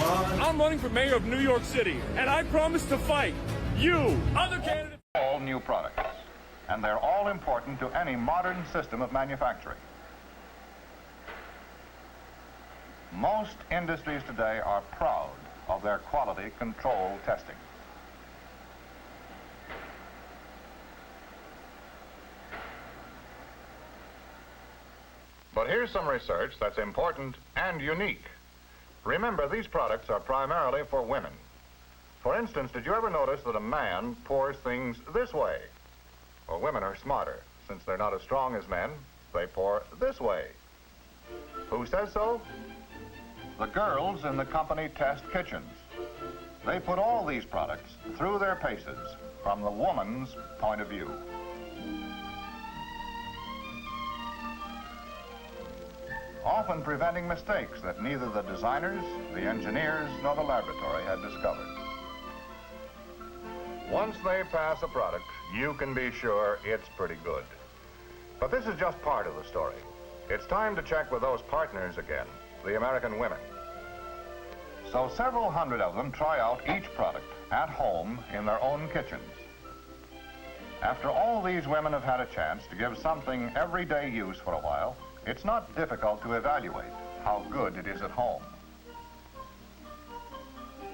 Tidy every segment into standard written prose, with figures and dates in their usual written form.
I'm running for mayor of New York City, and I promise to fight you, other candidates. All new products, and they're all important to any modern system of manufacturing. Most industries today are proud of their quality control testing. But here's some research that's important and unique. Remember, these products are primarily for women. For instance, did you ever notice that a man pours things this way? Well, women are smarter. Since they're not as strong as men, they pour this way. Who says so? The girls in the company test kitchens. They put all these products through their paces from the woman's point of view. Often preventing mistakes that neither the designers, the engineers, nor the laboratory had discovered. Once they pass a product, you can be sure it's pretty good. But this is just part of the story. It's time to check with those partners again, the American women. So several hundred of them try out each product at home in their own kitchens. After all these women have had a chance to give something everyday use for a while, it's not difficult to evaluate how good it is at home.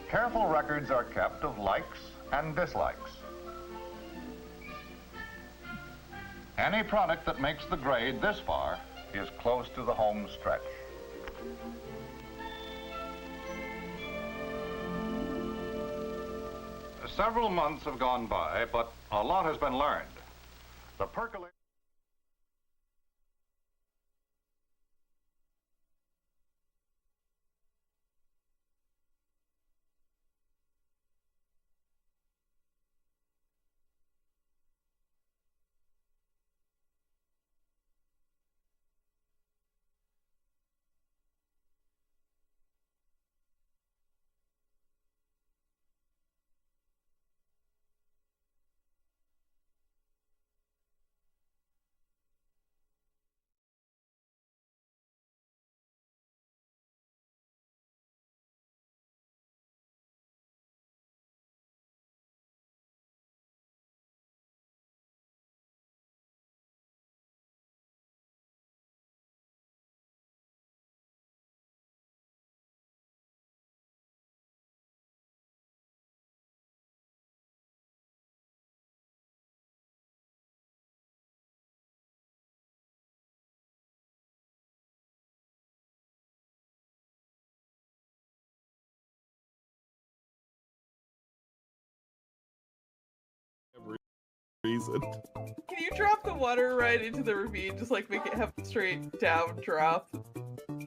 Careful records are kept of likes and dislikes. Any product that makes the grade this far is close to the home stretch. Several months have gone by, but a lot has been learned. The percolator... Reason. Can you drop the water right into the ravine? Just like make it have a straight down drop.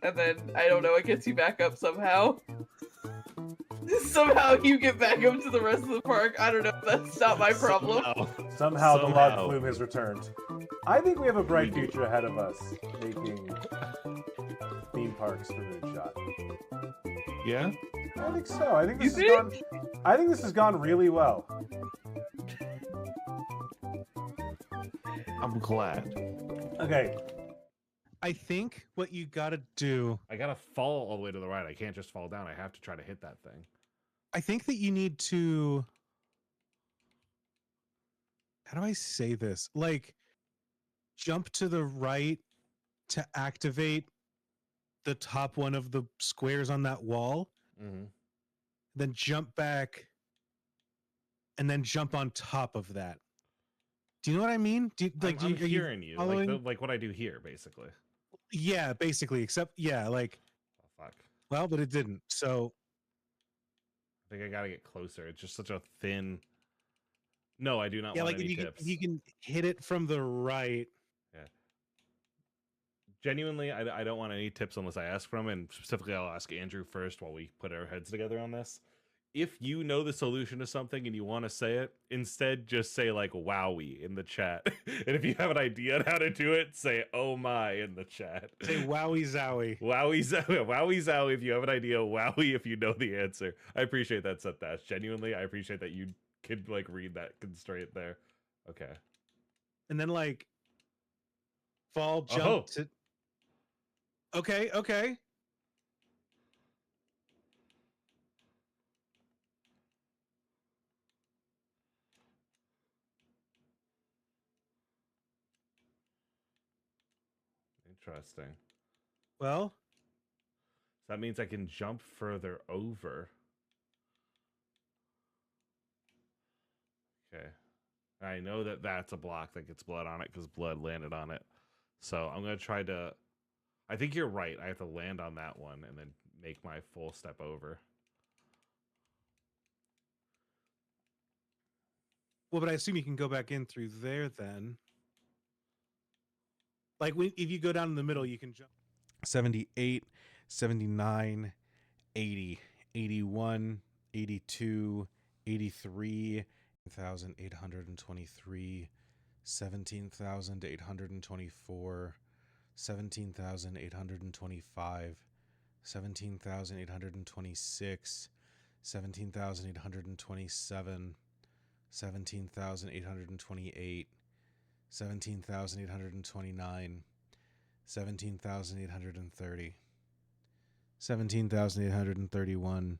And then, I don't know, it gets you back up somehow. Somehow you get back up to the rest of the park. I don't know, that's not my problem. Somehow the log flume has returned. I think we have a bright future ahead of us making theme parks for Moonshot. Yeah? I think so. I think this has gone really well. I'm glad. Okay. I think what you gotta do... I gotta fall all the way to the right. I can't just fall down. I have to try to hit that thing. I think that you need to... How do I say this? Like, jump to the right to activate the top one of the squares on that wall. Mm-hmm. Then jump back and then jump on top of that. Do you know what I mean? I'm hearing you. Like what I do here, basically. Yeah, basically. Except, yeah, like... Oh, fuck. Well, but it didn't, so... I think I gotta get closer. It's just such a thin... No, I do not want like any tips. You can hit it from the right. Yeah. Genuinely, I don't want any tips unless I ask for them, and specifically I'll ask Andrew first while we put our heads together on this. If you know the solution to something and you want to say it, instead just say like wowie in the chat. And if you have an idea on how to do it, say oh my in the chat. Say wowie zowie. Wowie zowie if you have an idea, wowie if you know the answer. I appreciate that, Setash. Genuinely, I appreciate that you could like read that constraint there. Okay. And then like fall, jump to... Okay. Interesting. Well, So that means I can jump further over. Okay. I know that that's a block that gets blood on it because blood landed on it. So I'm going to try to... I think you're right. I have to land on that one and then make my full step over. well, but I assume you can go back in through there then. Like if you go down in the middle, you can jump. 78, 79, 80, 81, 82, 83, 1,823, 17,824, 17,825, 17,826, 17,827, 17,828, 17,829, 17,830, 17,831,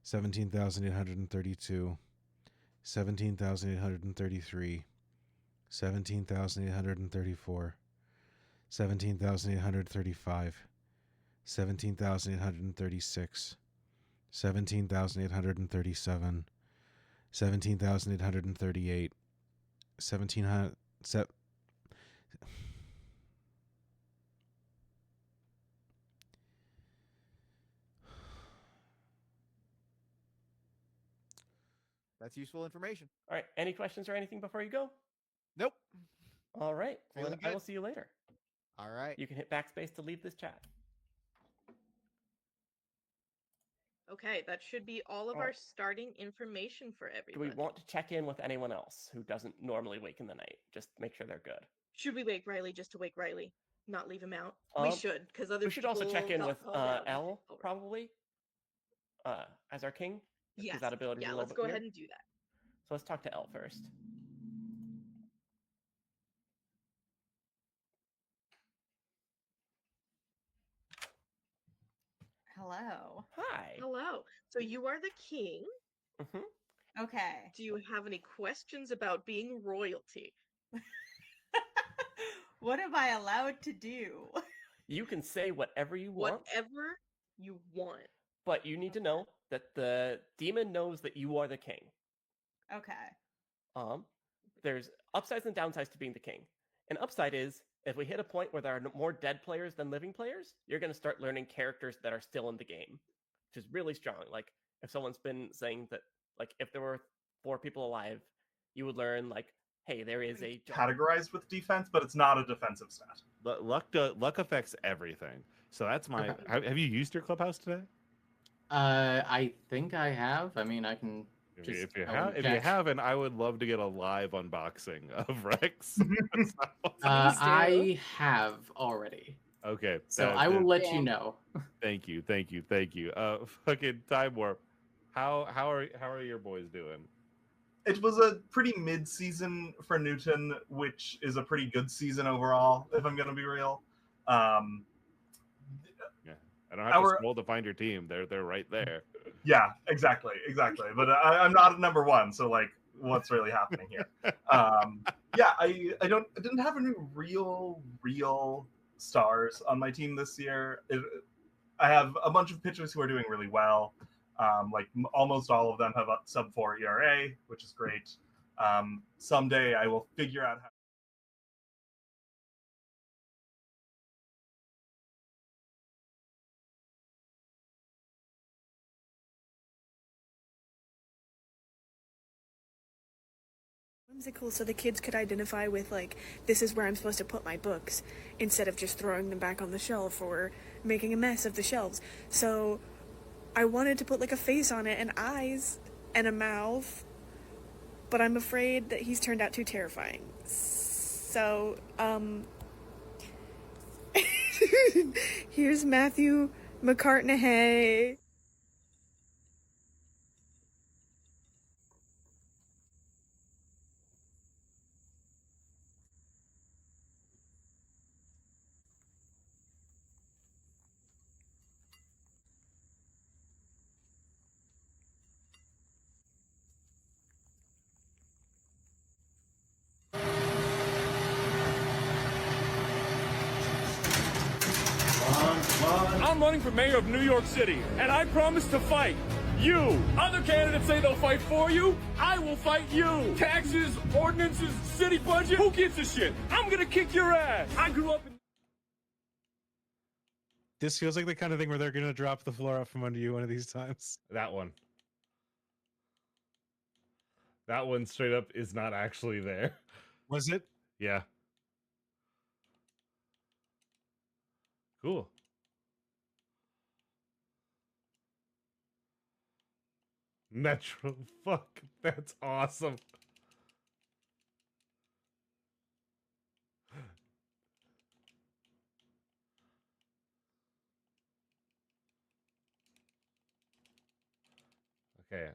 17,832, 17,833, 17,834, 17,835, 17,836, 17,837, 17,838, 17,000. That's useful information. All right. Any questions or anything before you go? Nope. All right. Well, Feeling then I will good. see you later. All right. You can hit backspace to leave this chat. Okay, that should be all of Oh. our starting information for Do everybody. we want to check in with anyone else who doesn't normally wake in the night? Just make sure they're good. Should we wake Riley just to wake Riley? Not leave him out? Um, We should, because other We should also check in people with got called out. Elle, probably, as our king. Yes. Because that ability is Yeah, a little let's bit go weird. ahead and do that. So let's talk to Elle first. Hello. Hi. Hello. So you are the king. Mm-hmm. Okay. Do you have any questions about being royalty? What am I allowed to do? You can say whatever you want, Whatever you want. but you need to know that the demon knows that you are the king. Okay. There's upsides and downsides to being the king. An upside is if we hit a point where there are more dead players than living players, you're going to start learning characters that are still in the game, which is really strong. Like if someone's been saying that, like if there were 4 people alive, you would learn like, hey, there is a categorized with defense, but it's not a defensive stat. Luck affects everything. So that's my. Have you used your clubhouse today? I think I have. I mean, I can. If you haven't, I would love to get a live unboxing of Rex. I have already. Okay, so I will let you know. Thank you. Fucking Time Warp. How are your boys doing? It was a pretty mid-season for Newton, which is a pretty good season overall, if I'm going to be real. Yeah, I don't have to scroll to find your team. They're right there. Yeah, exactly. But I'm not at number 1, so like, what's really happening here? Yeah, I didn't have any real stars on my team this year. I have a bunch of pitchers who are doing really well. Like almost all of them have a sub-4 ERA, which is great. Someday I will figure out how. Whimsical, so the kids could identify with, like, this is where I'm supposed to put my books, instead of just throwing them back on the shelf or making a mess of the shelves. So I wanted to put like a face on it and eyes and a mouth, but I'm afraid that he's turned out too terrifying. So here's Matthew McCartney. I'm running for mayor of New York City, and I promise to fight you. Other candidates say they'll fight for you. I will fight you. Taxes, ordinances, city budget. Who gives a shit? I'm gonna kick your ass. I grew up in... This feels like the kind of thing where they're going to drop the floor out from under you one of these times. That one. That one straight up is not actually there. Was it? Yeah. Cool. Metro. Fuck. That's awesome. Okay.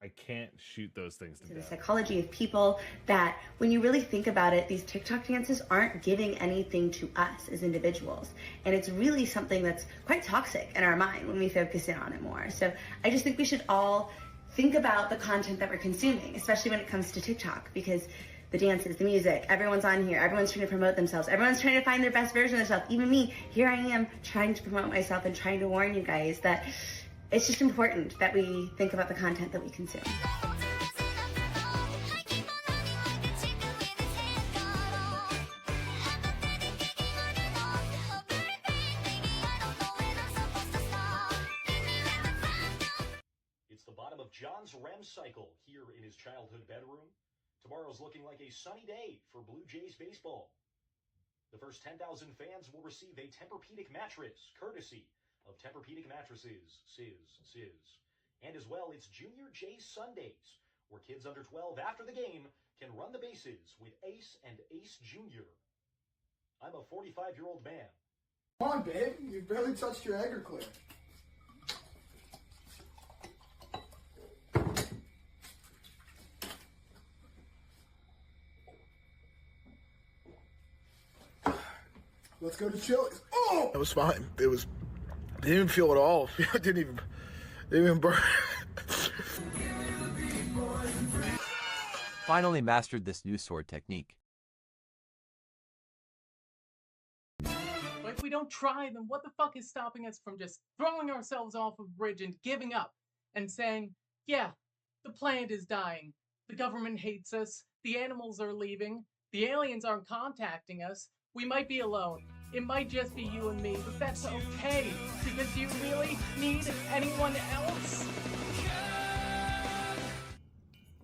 I can't shoot those things to The death. psychology of people that when you really think about it, these TikTok dances aren't giving anything to us as individuals. And it's really something that's quite toxic in our mind when we focus in on it more. So I just think we should all think about the content that we're consuming, especially when it comes to TikTok, because the dances, the music, everyone's on here, everyone's trying to promote themselves, everyone's trying to find their best version of themselves. Even me, here I am trying to promote myself and trying to warn you guys that it's just important that we think about the content that we consume. It's the bottom of John's REM cycle here in his childhood bedroom. Tomorrow's looking like a sunny day for Blue Jays baseball. The first 10,000 fans will receive a Tempur-Pedic mattress, courtesy of Tempur-Pedic mattresses, Sizz. And as well, it's Junior J Sundays, where kids under 12 after the game can run the bases with Ace and Ace Junior. I'm a 45-year-old man. Come on, babe. You barely touched your egg or clear. Let's go to Chili's. Oh! It was fine. Didn't even feel at all. It didn't even burn. Finally mastered this new sword technique. But if we don't try, then what the fuck is stopping us from just throwing ourselves off a bridge and giving up and saying, yeah, the planet is dying, the government hates us, the animals are leaving, the aliens aren't contacting us, we might be alone. It might just be you and me, but that's okay, because do you really need anyone else?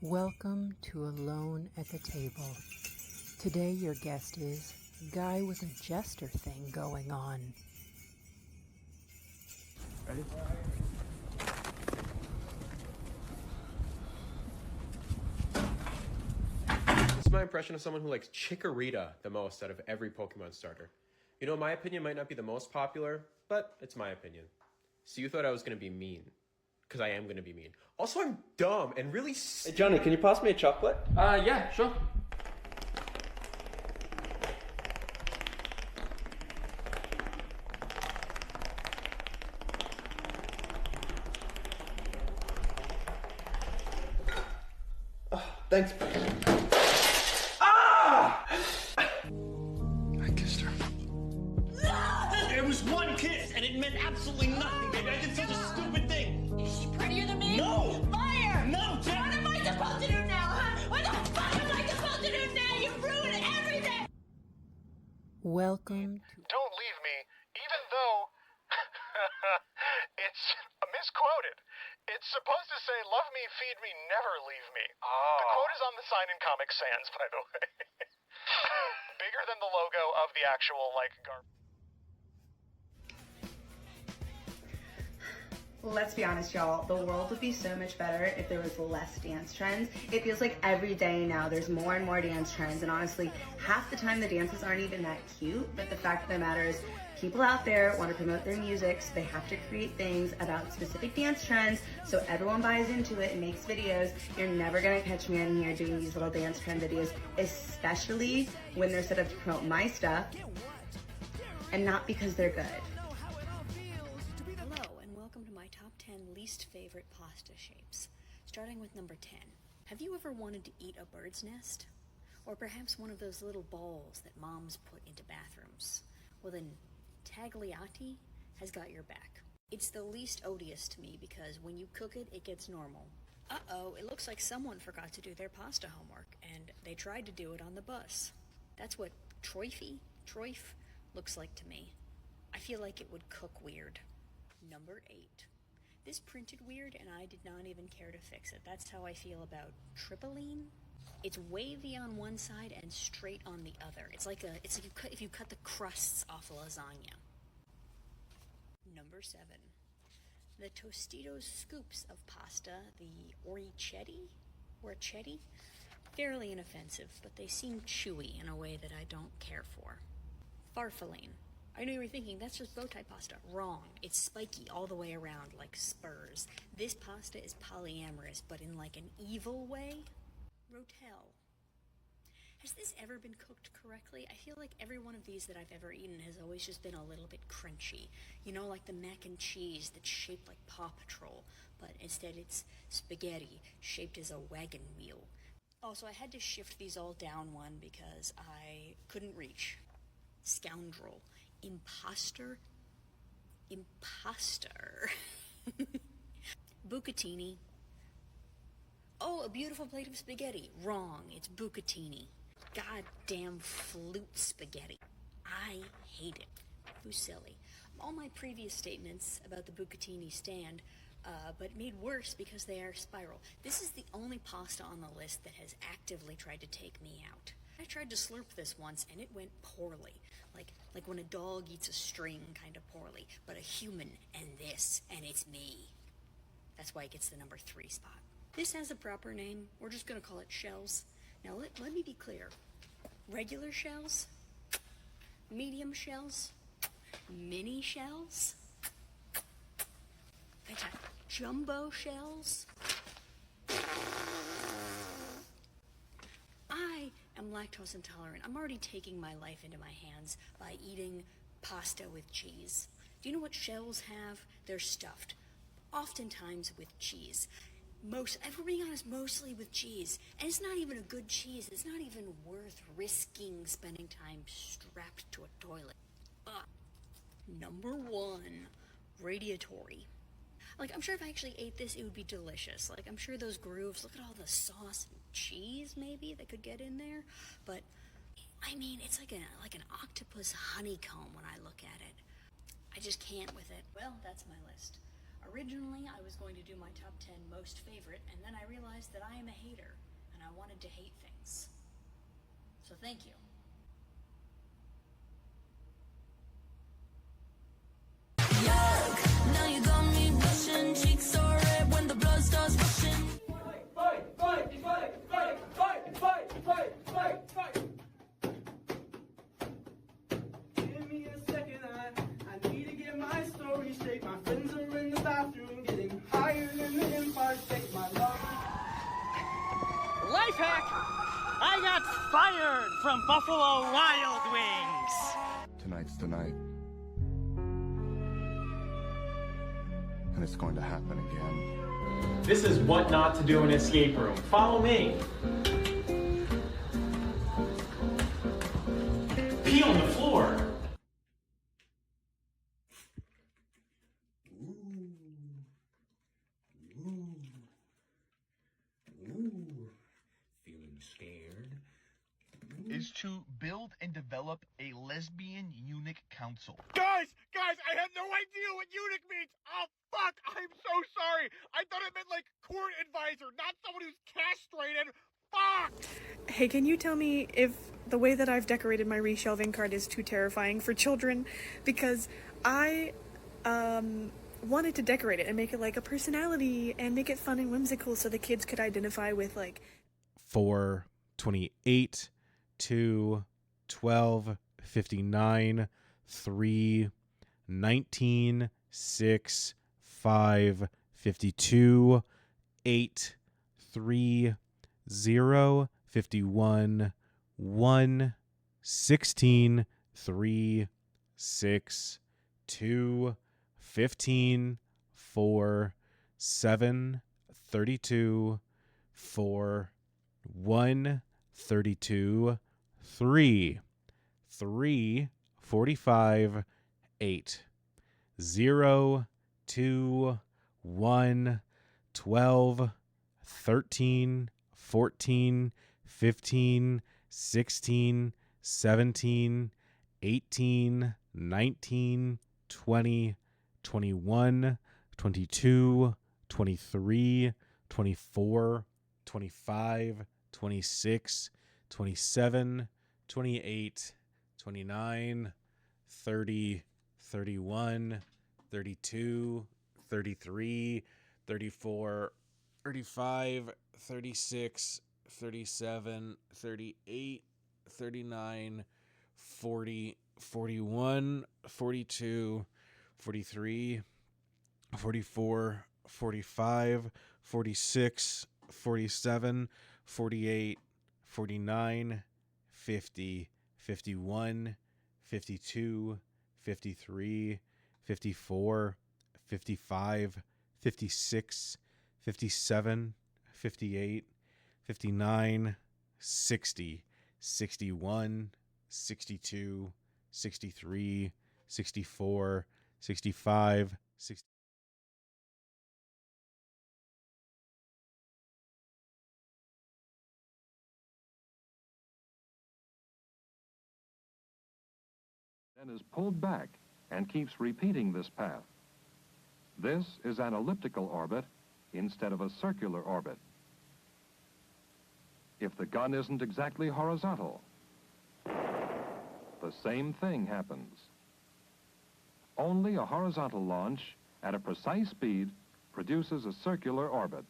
Welcome to Alone at the Table. Today your guest is Guy with a Jester thing going on. Ready? This is my impression of someone who likes Chikorita the most out of every Pokemon starter. You know, my opinion might not be the most popular, but it's my opinion. So you thought I was going to be mean. Because I am going to be mean. Also, I'm dumb and really Hey, Johnny, can you pass me a chocolate? Yeah, sure. Thanks. I kissed her. It was one kiss, and it meant absolutely nothing, baby. I did such a stupid thing. Is she prettier than me? No! Liar! No, Jack! What am I supposed to do now, huh? What the fuck am I supposed to do now? You ruined everything! Welcome to... Don't leave me, even though it's misquoted. It's supposed to say, love me, feed me, never leave me. Oh. The quote is on the sign in Comic Sans, by the way. Bigger than the logo of the actual, Let's be honest, y'all. The world would be so much better if there was less dance trends. It feels like every day now there's more and more dance trends, and honestly, half the time the dances aren't even that cute, but the fact of the matter is people out there want to promote their music, so they have to create things about specific dance trends so everyone buys into it and makes videos. You're never gonna catch me in here doing these little dance trend videos, especially when they're set up to promote my stuff and not because they're good. Hello, and welcome to my top 10 least favorite pasta shapes. Starting with number 10. Have you ever wanted to eat a bird's nest? Or perhaps one of those little balls that moms put into bathrooms? Well then, tagliati has got your back. It's the least odious to me because when you cook it, it gets normal. Uh-oh, it looks like someone forgot to do their pasta homework, and they tried to do it on the bus. That's what troif looks like to me. I feel like it would cook weird. Number 8. This printed weird, and I did not even care to fix it. That's how I feel about tripolline. It's wavy on one side and straight on the other. It's like if you cut the crusts off a lasagna. Number 7. The Tostitos scoops of pasta, the oricetti, fairly inoffensive, but they seem chewy in a way that I don't care for. Farfaline. I know you were thinking, that's just bow tie pasta. Wrong. It's spiky all the way around, like spurs. This pasta is polyamorous, but in like an evil way. Rotel. Has this ever been cooked correctly? I feel like every one of these that I've ever eaten has always just been a little bit crunchy. You know, like the mac and cheese that's shaped like Paw Patrol, but instead it's spaghetti shaped as a wagon wheel. Also, I had to shift these all down one because I couldn't reach. Scoundrel. Imposter. Bucatini. Oh, a beautiful plate of spaghetti. Wrong, it's bucatini. Goddamn flute spaghetti. I hate it. Fusilli. All my previous statements about the bucatini stand, but made worse because they are spiral. This is the only pasta on the list that has actively tried to take me out. I tried to slurp this once and it went poorly. Like when a dog eats a string kind of poorly. But a human and this, and it's me. That's why it gets the number 3 spot. This has a proper name. We're just gonna call it shells. Now let me be clear. Regular shells, medium shells, mini shells, jumbo shells. I am lactose intolerant. I'm already taking my life into my hands by eating pasta with cheese. Do you know what shells have? They're stuffed, oftentimes with cheese. If we're being honest, mostly with cheese. And it's not even a good cheese. It's not even worth risking spending time strapped to a toilet. Number 1, radiatory. Like, I'm sure if I actually ate this, it would be delicious. Like, I'm sure those grooves, look at all the sauce and cheese, maybe, that could get in there. But, I mean, it's like an octopus honeycomb when I look at it. I just can't with it. Well, that's my list. Originally, I was going to do my top 10 most favorite, and then I realized that I am a hater, and I wanted to hate things. So thank you. Yuck! Now you got me blushing, cheeks so red when the blood starts rushing. Fight! Give me a second, I need to get my story straight. My friends are in the bathroom getting higher than the Empire State. My love. Life hack! I got fired from Buffalo Wild Wings! Tonight's the night. And it's going to happen again. This is what not to do in an escape room. Follow me. Pee on the floor. Feeling scared? Is to build and develop a lesbian eunuch council. Guys, I had no idea what eunuch means. Oh, fuck, I'm so sorry. I thought it meant like court advisor, not someone who's castrated. Fuck! Hey, can you tell me if the way that I've decorated my reshelving card is too terrifying for children? Because I, wanted to decorate it and make it like a personality and make it fun and whimsical so the kids could identify with like 4, 28, 2, 12, 59, 3, 19, 6, 5, 52, 8, 3, 0, 51, 1, 16, 3, 6, 2, 15, 4, 7, 32, 4, 1, 32, 3, 45, 8, 0, 2, 1, 12, 13, 14, 15, 16, 17, 18, 19, 20, 21, 22, 23, 24, 25, 26, 27, 28, 29, 30, 31, 32, 33, 34, 35, 36, 37, 38, 39, 40, 41, 42, 43, 44, 45, 46, 47, 48, 49, 50, 51, 52, 53, 54, 55, 56, 57, 58, 59, 60, 61, 62, 63, 64, 65, 60. Then is pulled back and keeps repeating this path. This is an elliptical orbit instead of a circular orbit. If the gun isn't exactly horizontal, the same thing happens. Only a horizontal launch at a precise speed produces a circular orbit.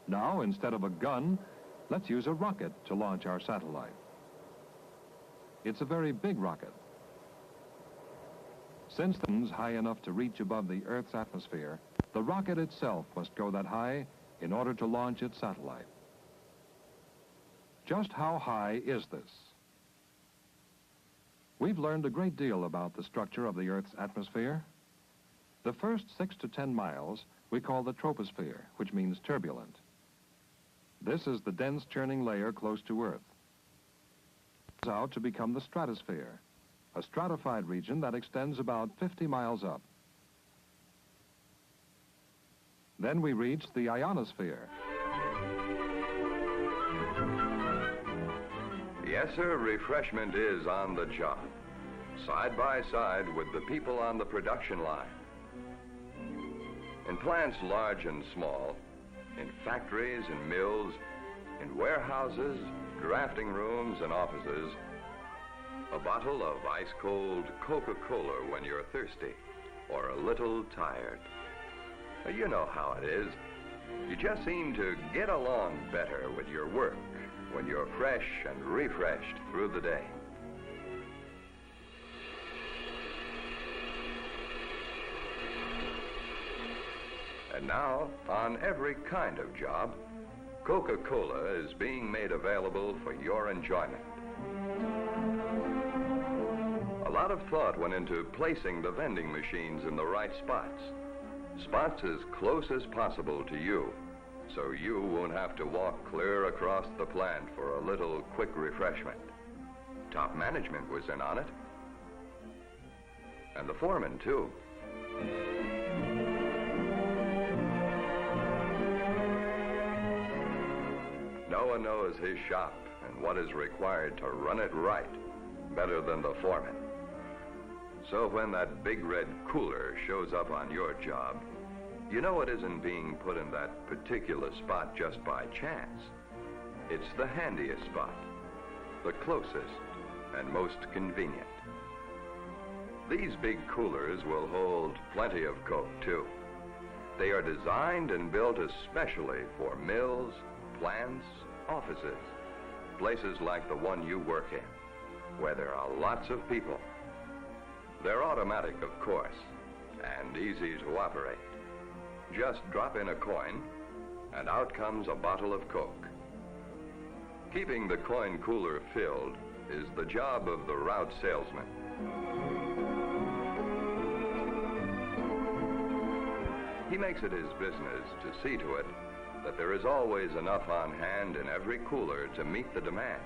Now, instead of a gun, let's use a rocket to launch our satellite. It's a very big rocket. Since it's high enough to reach above the Earth's atmosphere, the rocket itself must go that high in order to launch its satellite. Just how high is this? We've learned a great deal about the structure of the Earth's atmosphere. The first 6 to 10 miles we call the troposphere, which means turbulent. This is the dense churning layer close to Earth. It goes out to become the stratosphere, a stratified region that extends about 50 miles up. Then we reach the ionosphere. Yes, sir, refreshment is on the job, side by side with the people on the production line. In plants large and small, in factories and mills, in warehouses, drafting rooms and offices, a bottle of ice-cold Coca-Cola when you're thirsty or a little tired. You know how it is. You just seem to get along better with your work when you're fresh and refreshed through the day. And now, on every kind of job, Coca-Cola is being made available for your enjoyment. A lot of thought went into placing the vending machines in the right spots. Spots as close as possible to you, so you won't have to walk clear across the plant for a little quick refreshment. Top management was in on it. And the foreman, too. No one knows his shop and what is required to run it right better than the foreman. So when that big red cooler shows up on your job, you know it isn't being put in that particular spot just by chance. It's the handiest spot, the closest and most convenient. These big coolers will hold plenty of Coke, too. They are designed and built especially for mills, plants, offices, places like the one you work in, where there are lots of people. They're automatic, of course, and easy to operate. Just drop in a coin, and out comes a bottle of Coke. Keeping the coin cooler filled is the job of the route salesman. He makes it his business to see to it that there is always enough on hand in every cooler to meet the demand.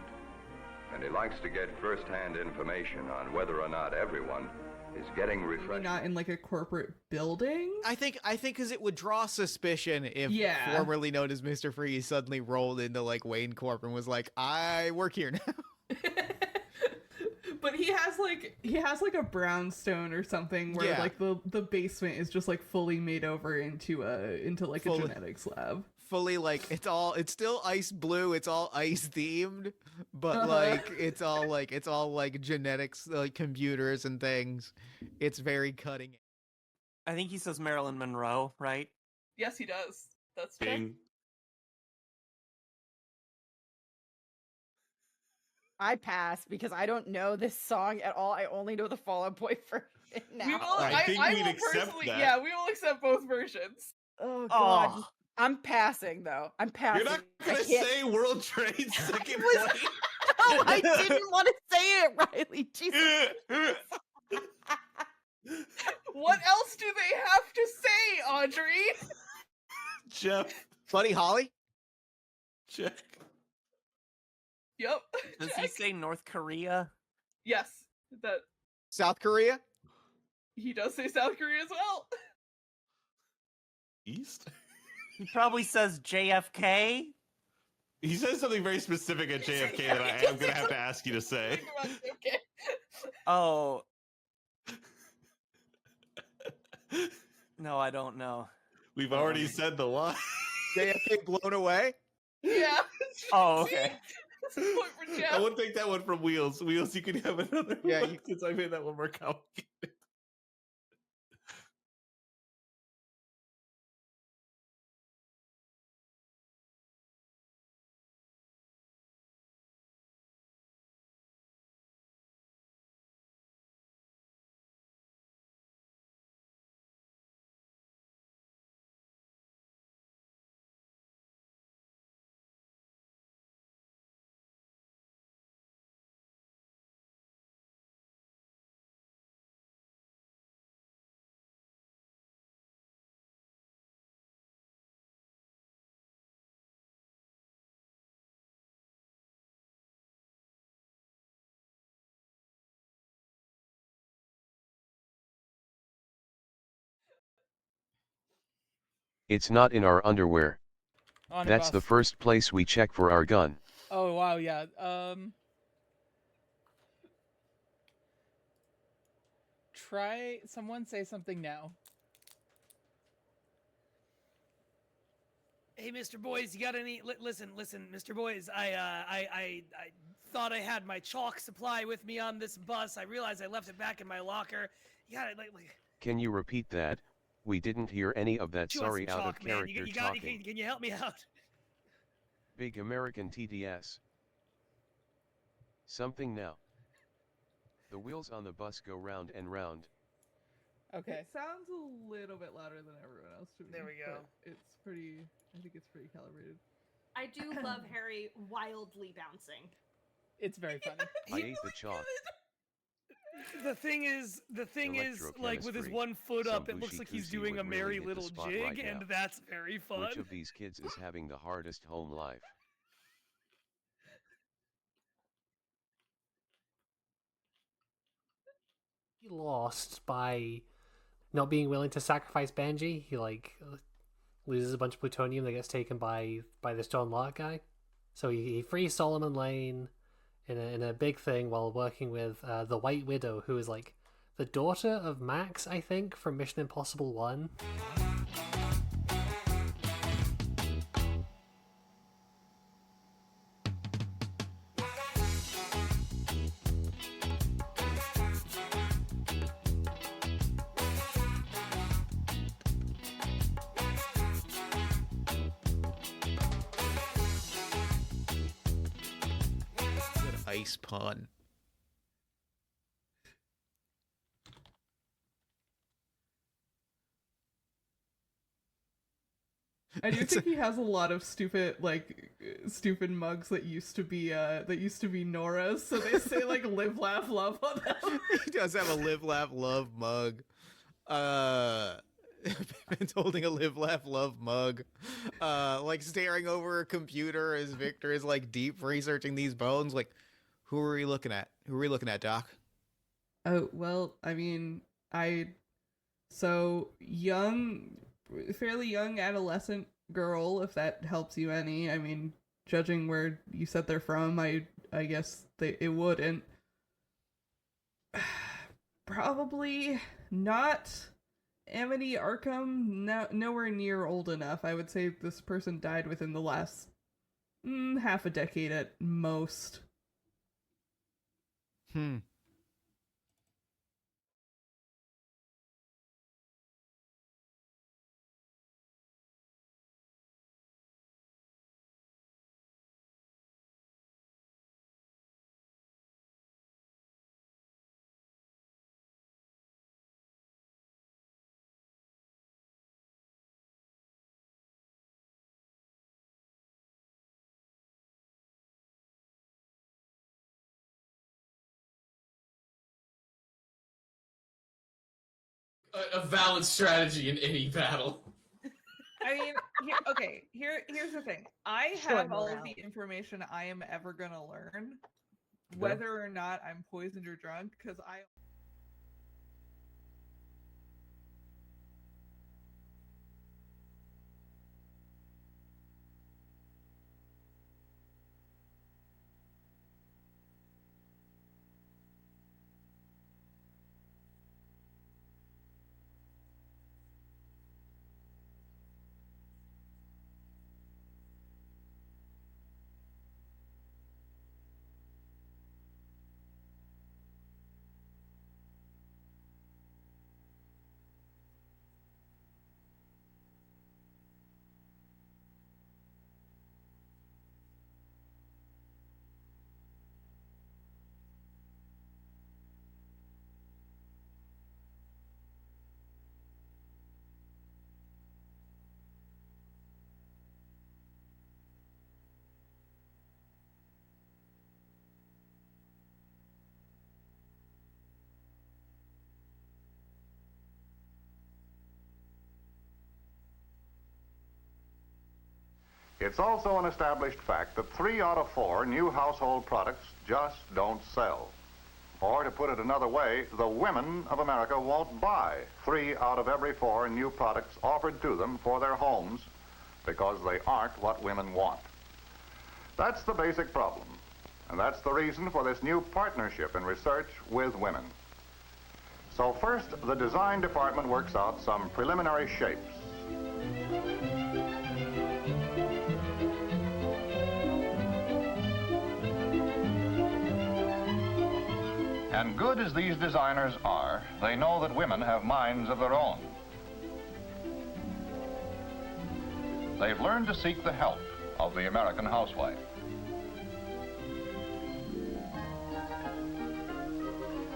and he likes to get first-hand information on whether or not everyone is getting refreshed. Not in like a corporate building. I think because it would draw suspicion if formerly known as Mr. Freeze suddenly rolled into like Wayne Corp and was like, I work here now. But he has like a brownstone or something where like the basement is just like fully made over into like a genetics lab. Fully like it's still ice blue, it's all ice themed, but like it's all like genetics, like computers and things. It's very cutting. I think he says Marilyn Monroe, right? Yes, he does. That's Bing. I pass because I don't know this song at all. I only know the Fall Out Boy version now. We will, I will personally, yeah, we will accept both versions. Oh god. I'm passing though. I'm passing. You're not gonna say World Trade second place. No, I didn't want to say it, Riley. Jesus. What else do they have to say, Audrey? Jeff. Buddy Holly? Check. Yep. Does he say North Korea? Yes. That South Korea? He does say South Korea as well. East? He probably says JFK. He says something very specific at JFK that I am going to have to ask you to say. Oh. No, I don't know. We've already said the line. JFK blown away? Yeah. Oh, okay. I won't take that one from Wheels. Wheels, you can have another one since I made that one more complicated. It's not in our underwear. That's the first place we check for our gun. Oh wow, yeah. Try someone say something now. Hey, Mr. Boys, you got any? Listen, Mr. Boys. I thought I had my chalk supply with me on this bus. I realized I left it back in my locker. You got it, like. Can you repeat that? We didn't hear any of that. Chew on Sorry, some out chalk, of man. character You talking. can you help me out? Big American TDS. Something now. The wheels on the bus go round and round. Okay. It sounds a little bit louder than everyone else to me. There we go. It's pretty. I think it's pretty calibrated. I do love Harry wildly bouncing. It's very funny. I ate the chalk. The thing is, like with his 1 foot up, it looks like he's doing a merry little jig, right and now. that's very fun. Which of these kids is having the hardest home life? He lost by not being willing to sacrifice Benji. He like loses a bunch of plutonium that gets taken by this John Locke guy. So he frees Solomon Lane in a big thing while working with the White Widow, who is like the daughter of Max, I think, from Mission Impossible 1. Ice pun. I do think he has a lot of stupid mugs that used to be Nora's, so they say like live, laugh, love on them. He does have a live, laugh, love mug. Ben's holding a live, laugh, love mug. Like staring over a computer as Victor is like deep researching these bones. Like, Who are we looking at? Doc? Oh, well, I mean, so fairly young adolescent girl, if that helps you any. I mean, judging where you said they're from, I guess it wouldn't. Probably not Amity Arkham, nowhere near old enough. I would say this person died within the last half a decade at most. A valid strategy in any battle. I mean, here's the thing. I have all of the information I am ever gonna learn, whether or not I'm poisoned or drunk, because I... It's also an established fact that 3 out of 4 new household products just don't sell. Or to put it another way, the women of America won't buy 3 out of every 4 new products offered to them for their homes because they aren't what women want. That's the basic problem, and that's the reason for this new partnership in research with women. So first, the design department works out some preliminary shapes. And good as these designers are, they know that women have minds of their own. They've learned to seek the help of the American housewife.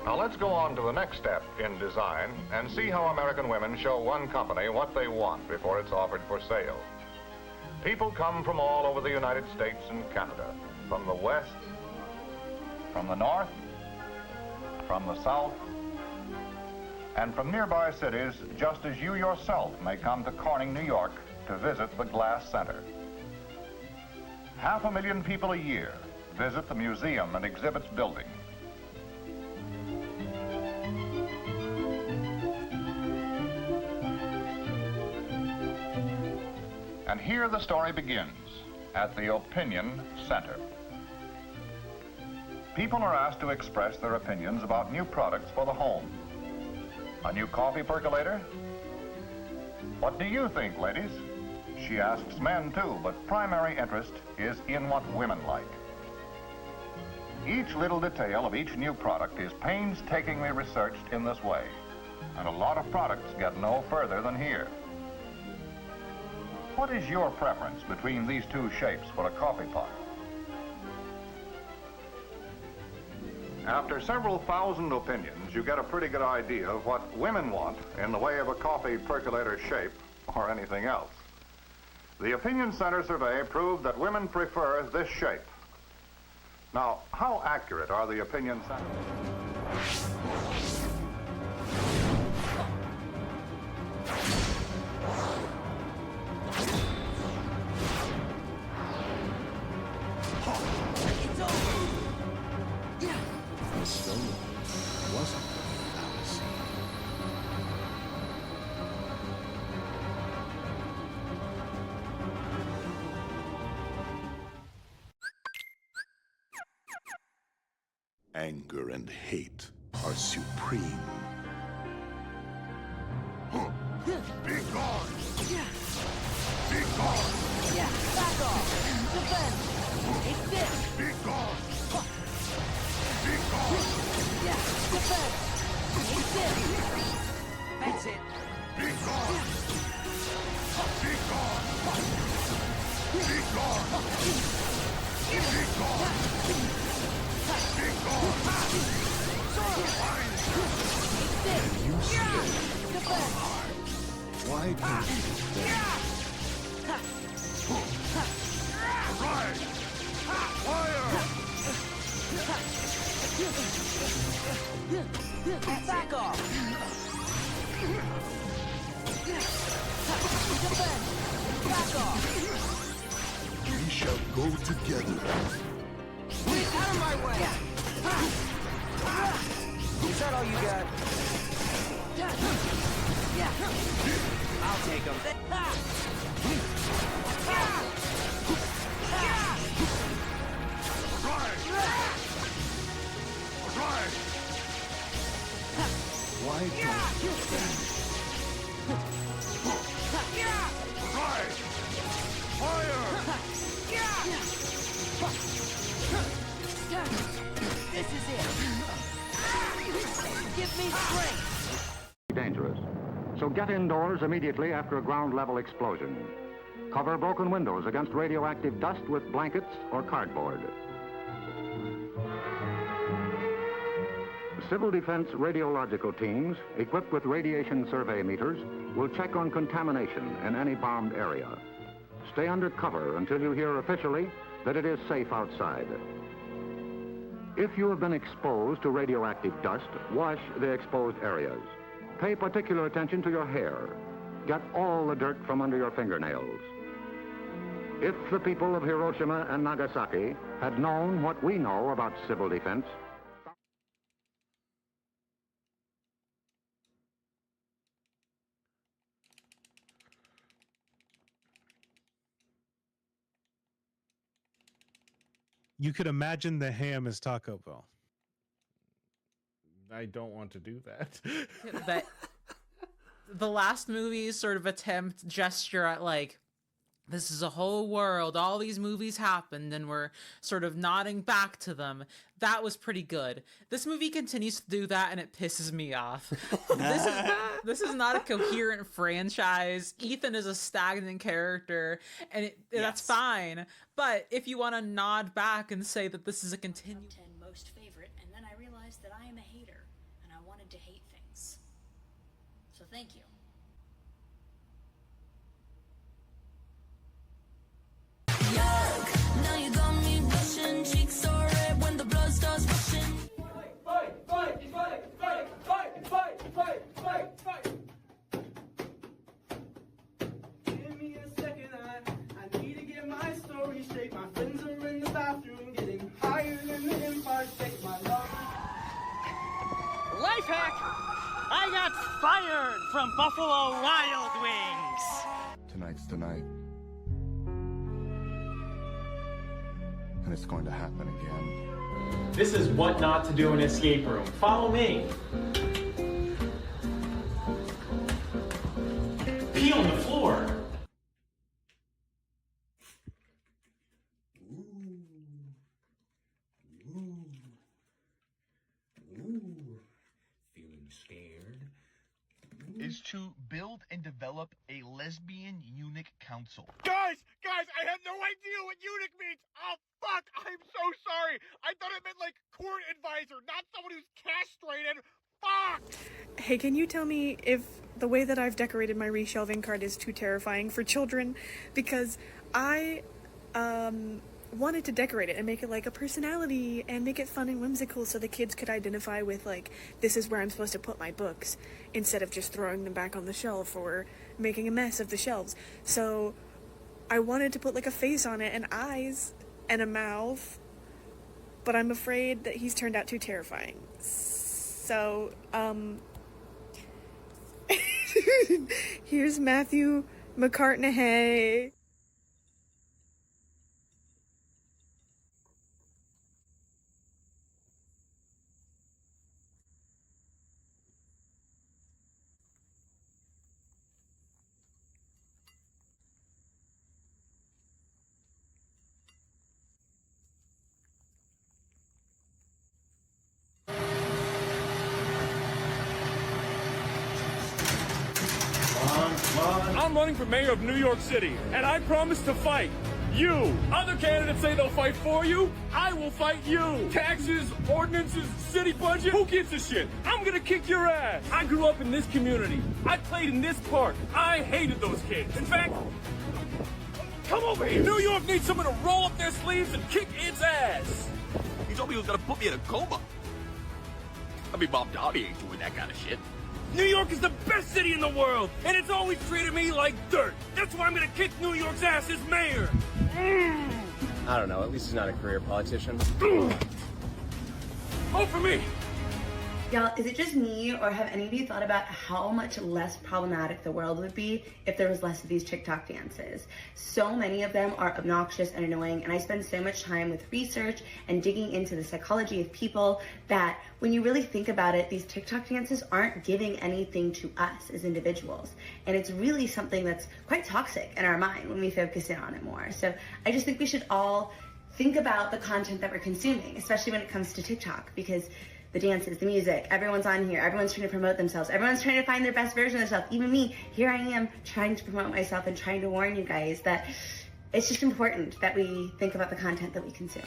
Now let's go on to the next step in design and see how American women show one company what they want before it's offered for sale. People come from all over the United States and Canada, from the West, from the North, from the South, and from nearby cities, just as you yourself may come to Corning, New York, to visit the Glass Center. 500,000 people a year visit the museum and exhibits building. And here the story begins, at the Opinion Center. People are asked to express their opinions about new products for the home. A new coffee percolator? What do you think, ladies? She asks men too, but primary interest is in what women like. Each little detail of each new product is painstakingly researched in this way, and a lot of products get no further than here. What is your preference between these 2 shapes for a coffee pot? After several thousand opinions, you get a pretty good idea of what women want in the way of a coffee percolator shape or anything else. The Opinion Center survey proved that women prefer this shape. Now, how accurate are the Opinion Center? anger and hate are supreme. Be gone! Be gone! Yeah, back off! Defend! Take this! Be gone! Be gone! Yeah, defend! Take this! That's it! Be gone! Be gone! Be gone! Be gone! Be gone! Can you stay? Why can't you stay? Right! Fire! Back off! Defend! Back off! We shall go together. Wait, out of my way! Is that all you got? Yeah. I'll take him. Right! Why can't you stand? Right! Fire! This is it. Give me strength. Dangerous. So get indoors immediately after a ground-level explosion. Cover broken windows against radioactive dust with blankets or cardboard. Civil defense radiological teams, equipped with radiation survey meters, will check on contamination in any bombed area. Stay under cover until you hear officially that it is safe outside. If you have been exposed to radioactive dust, wash the exposed areas. Pay particular attention to your hair. Get all the dirt from under your fingernails. If the people of Hiroshima and Nagasaki had known what we know about civil defense, You could imagine the ham as Taco Bell. I don't want to do that. That the last movie's sort of gesture at like, this is a whole world, all these movies happened, and we're sort of nodding back to them. That was pretty good. This movie continues to do that, and it pisses me off. This is not a coherent franchise. Ethan is a stagnant character, and that's fine. But if you want to nod back and say that this is a continuation... Most favorite, and then I realized that I am a hater, and I wanted to hate things. So thank you. Now you got me blushing, cheeks so red when the blood starts rushing. Fight, fight, fight, fight, fight, fight, fight, fight, fight. Give me a second, I need to get my story straight. My friends are in the bathroom getting higher than the Empire State. My love. Life hack! I got fired from Buffalo Wild Wings! Tonight's tonight. And it's going to happen again. This is what not to do in an escape room. Follow me. Pee on the floor. Feeling scared? Is to build and develop a lesbian eunuch council. Guys, I have no idea what eunuch means. Oh, fuck, I'm so sorry. I thought it meant like court advisor, not someone who's castrated. Fuck! Hey, can you tell me if the way that I've decorated my reshelving cart is too terrifying for children? Because I, wanted to decorate it and make it like a personality and make it fun and whimsical so the kids could identify with like, this is where I'm supposed to put my books, instead of just throwing them back on the shelf or making a mess of the shelves. So I wanted to put like a face on it and eyes and a mouth, but I'm afraid that he's turned out too terrifying. So, here's Matthew McCartney. I'm running for mayor of New York City, and I promise to fight you. Other candidates say they'll fight for you. I will fight you. Taxes, ordinances, city budget, who gives a shit? I'm gonna kick your ass. I grew up in this community. I played in this park. I hated those kids. In fact, come over here. New York needs someone to roll up their sleeves and kick its ass. He told me he was gonna put me in a coma. I mean, Bob Dowdy ain't doing that kind of shit. New York is the best city in the world, and it's always treated me like dirt. That's why I'm gonna kick New York's ass as mayor. I don't know, at least he's not a career politician. Vote for me! Y'all, is it just me, or have any of you thought about how much less problematic the world would be if there was less of these TikTok dances? So many of them are obnoxious and annoying, and I spend so much time with research and digging into the psychology of people that when you really think about it, these TikTok dances aren't giving anything to us as individuals. And it's really something that's quite toxic in our mind when we focus in on it more. So I just think we should all think about the content that we're consuming, especially when it comes to TikTok, because the dances, the music, everyone's on here, everyone's trying to promote themselves, everyone's trying to find their best version of themselves. Even me, here I am trying to promote myself and trying to warn you guys that it's just important that we think about the content that we consume.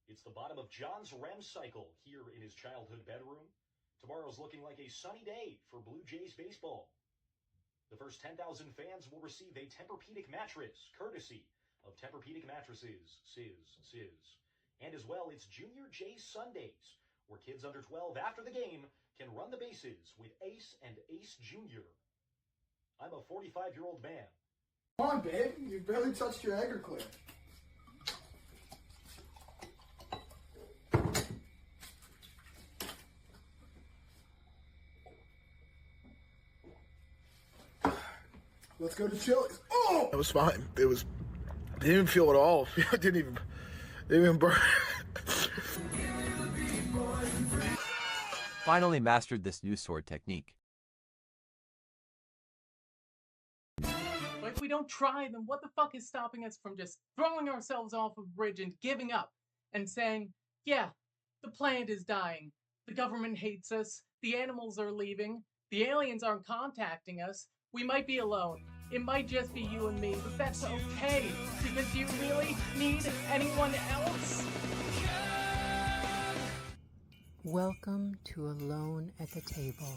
It's the bottom of John's REM cycle here in his childhood bedroom. Tomorrow's looking like a sunny day for Blue Jays baseball. The first 10,000 fans will receive a Tempur-Pedic mattress, courtesy of Tempur-Pedic mattresses, Sizz. And as well, it's Junior Jays Sundays, where kids under 12 after the game can run the bases with Ace and Ace Junior. I'm a 45-year-old man. Come on, babe. You barely touched your egg or clear. Let's go to Chili's. Oh! It was fine. Didn't even feel it all. It didn't even burn. Finally mastered this new sword technique. But if we don't try, then what the fuck is stopping us from just throwing ourselves off a bridge and giving up and saying, yeah, the planet is dying, the government hates us, the animals are leaving, the aliens aren't contacting us, we might be alone. It might just be you and me, but that's okay, because do you really need anyone else? Welcome to Alone at the Table.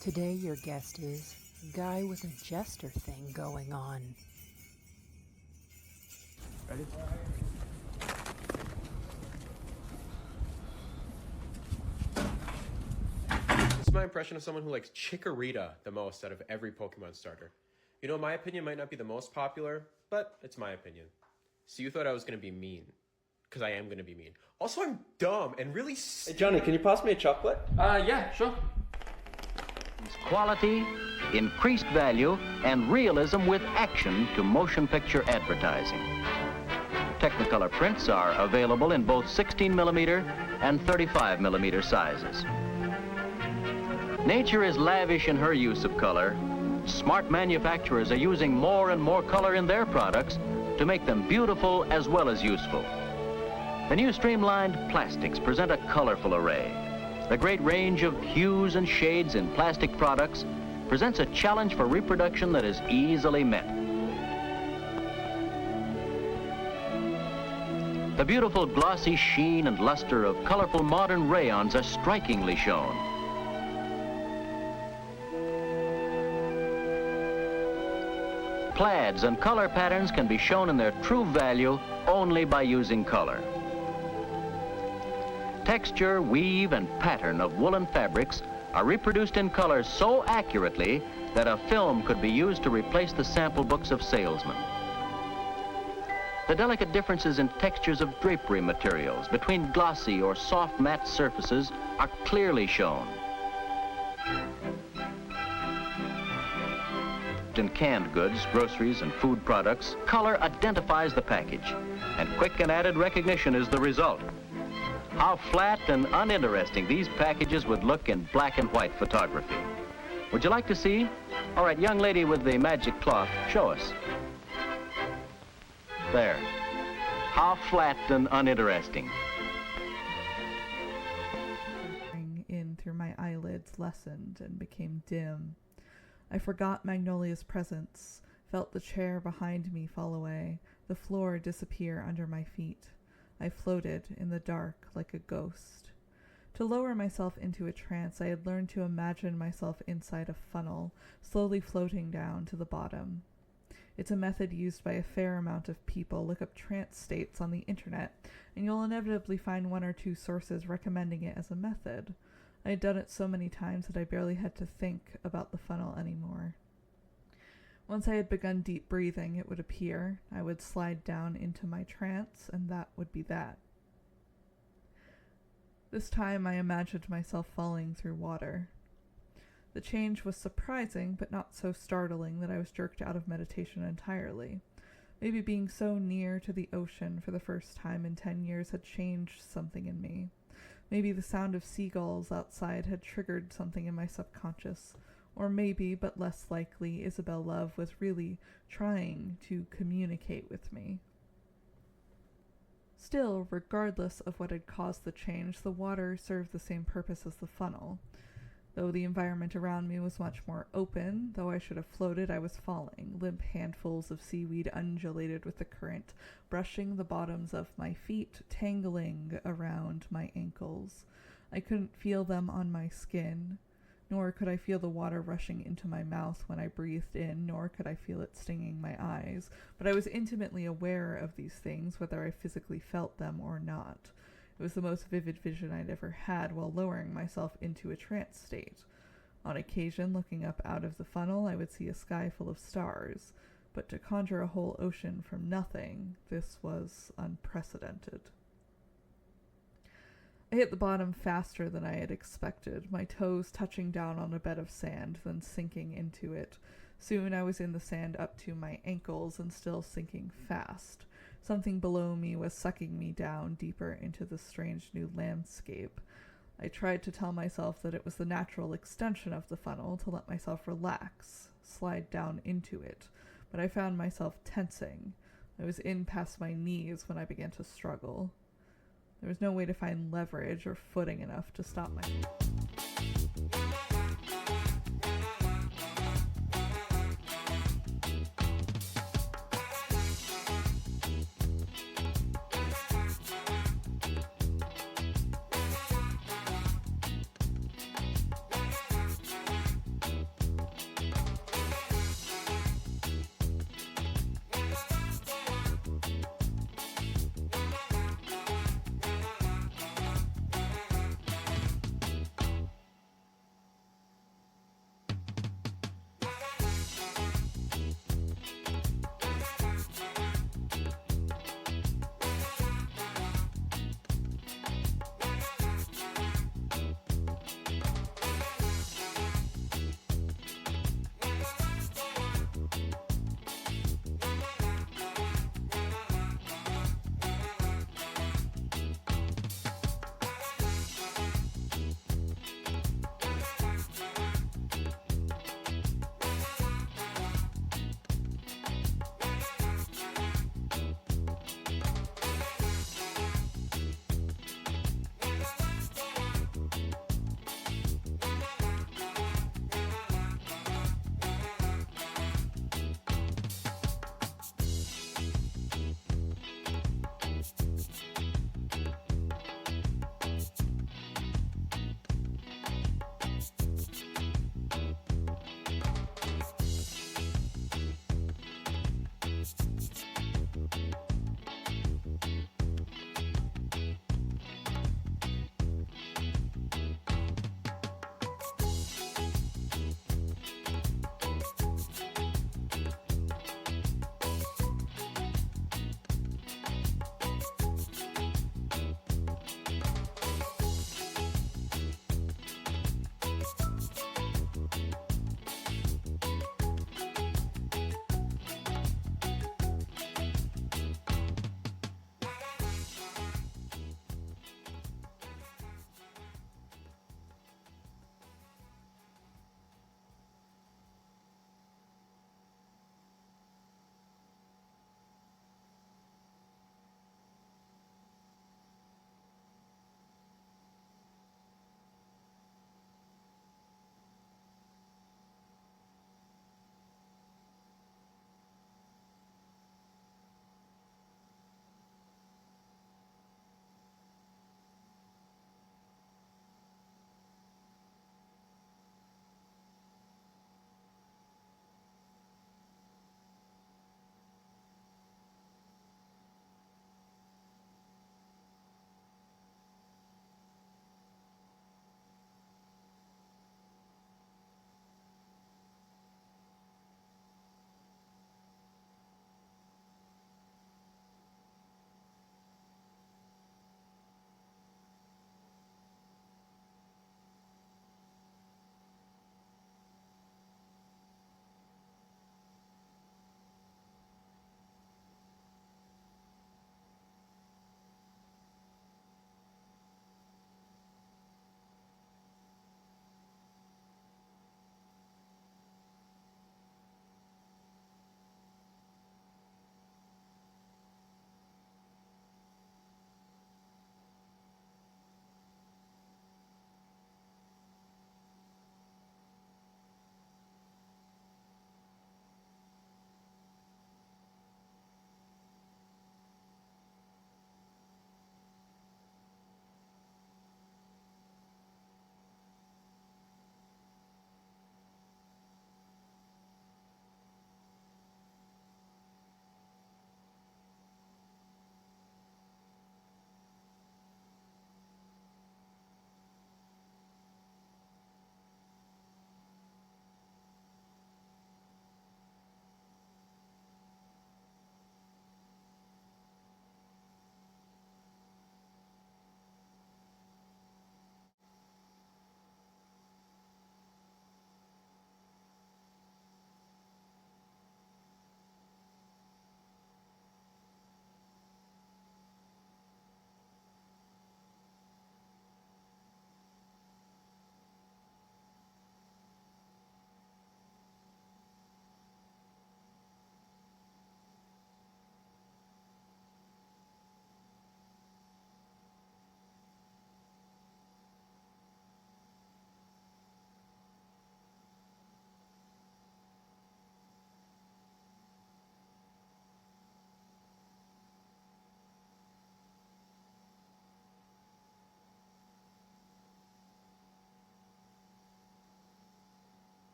Today your guest is Guy with a Jester thing going on. Ready? This is my impression of someone who likes Chikorita the most out of every Pokemon starter. You know, my opinion might not be the most popular, but it's my opinion. So you thought I was going to be mean. Because I am going to be mean. Also, I'm dumb and really Hey, Johnny, can you pass me a chocolate? Yeah, sure. Quality, increased value, and realism with action to motion picture advertising. Technicolor prints are available in both 16mm and 35mm sizes. Nature is lavish in her use of color. Smart manufacturers are using more and more color in their products to make them beautiful as well as useful. The new streamlined plastics present a colorful array. The great range of hues and shades in plastic products presents a challenge for reproduction that is easily met. The beautiful glossy sheen and luster of colorful modern rayons are strikingly shown. Plaids and color patterns can be shown in their true value only by using color. Texture, weave, and pattern of woolen fabrics are reproduced in color so accurately that a film could be used to replace the sample books of salesmen. The delicate differences in textures of drapery materials between glossy or soft matte surfaces are clearly shown. In canned goods, groceries, and food products, color identifies the package, and quick and added recognition is the result. How flat and uninteresting these packages would look in black and white photography. Would you like to see? All right, young lady with the magic cloth, show us. There. How flat and uninteresting. In through my eyelids lessened and became dim. I forgot Magnolia's presence, felt the chair behind me fall away, the floor disappear under my feet. I floated in the dark like a ghost. To lower myself into a trance, I had learned to imagine myself inside a funnel, slowly floating down to the bottom. It's a method used by a fair amount of people. Look up trance states on the internet, and you'll inevitably find one or two sources recommending it as a method. I had done it so many times that I barely had to think about the funnel anymore. Once I had begun deep breathing, it would appear. I would slide down into my trance, and that would be that. This time I imagined myself falling through water. The change was surprising, but not so startling that I was jerked out of meditation entirely. Maybe being so near to the ocean for the first time in 10 years had changed something in me. Maybe the sound of seagulls outside had triggered something in my subconscious. Or maybe, but less likely, Isabel Love was really trying to communicate with me. Still, regardless of what had caused the change, the water served the same purpose as the funnel. Though the environment around me was much more open, though I should have floated, I was falling. Limp handfuls of seaweed undulated with the current, brushing the bottoms of my feet, tangling around my ankles. I couldn't feel them on my skin, nor could I feel the water rushing into my mouth when I breathed in, nor could I feel it stinging my eyes, but I was intimately aware of these things, whether I physically felt them or not. It was the most vivid vision I'd ever had while lowering myself into a trance state. On occasion, looking up out of the funnel, I would see a sky full of stars, but to conjure a whole ocean from nothing, this was unprecedented. I hit the bottom faster than I had expected, my toes touching down on a bed of sand, then sinking into it. Soon I was in the sand up to my ankles and still sinking fast. Something below me was sucking me down deeper into the strange new landscape. I tried to tell myself that it was the natural extension of the funnel, to let myself relax, slide down into it, but I found myself tensing. I was in past my knees when I began to struggle. There was no way to find leverage or footing enough to stop my...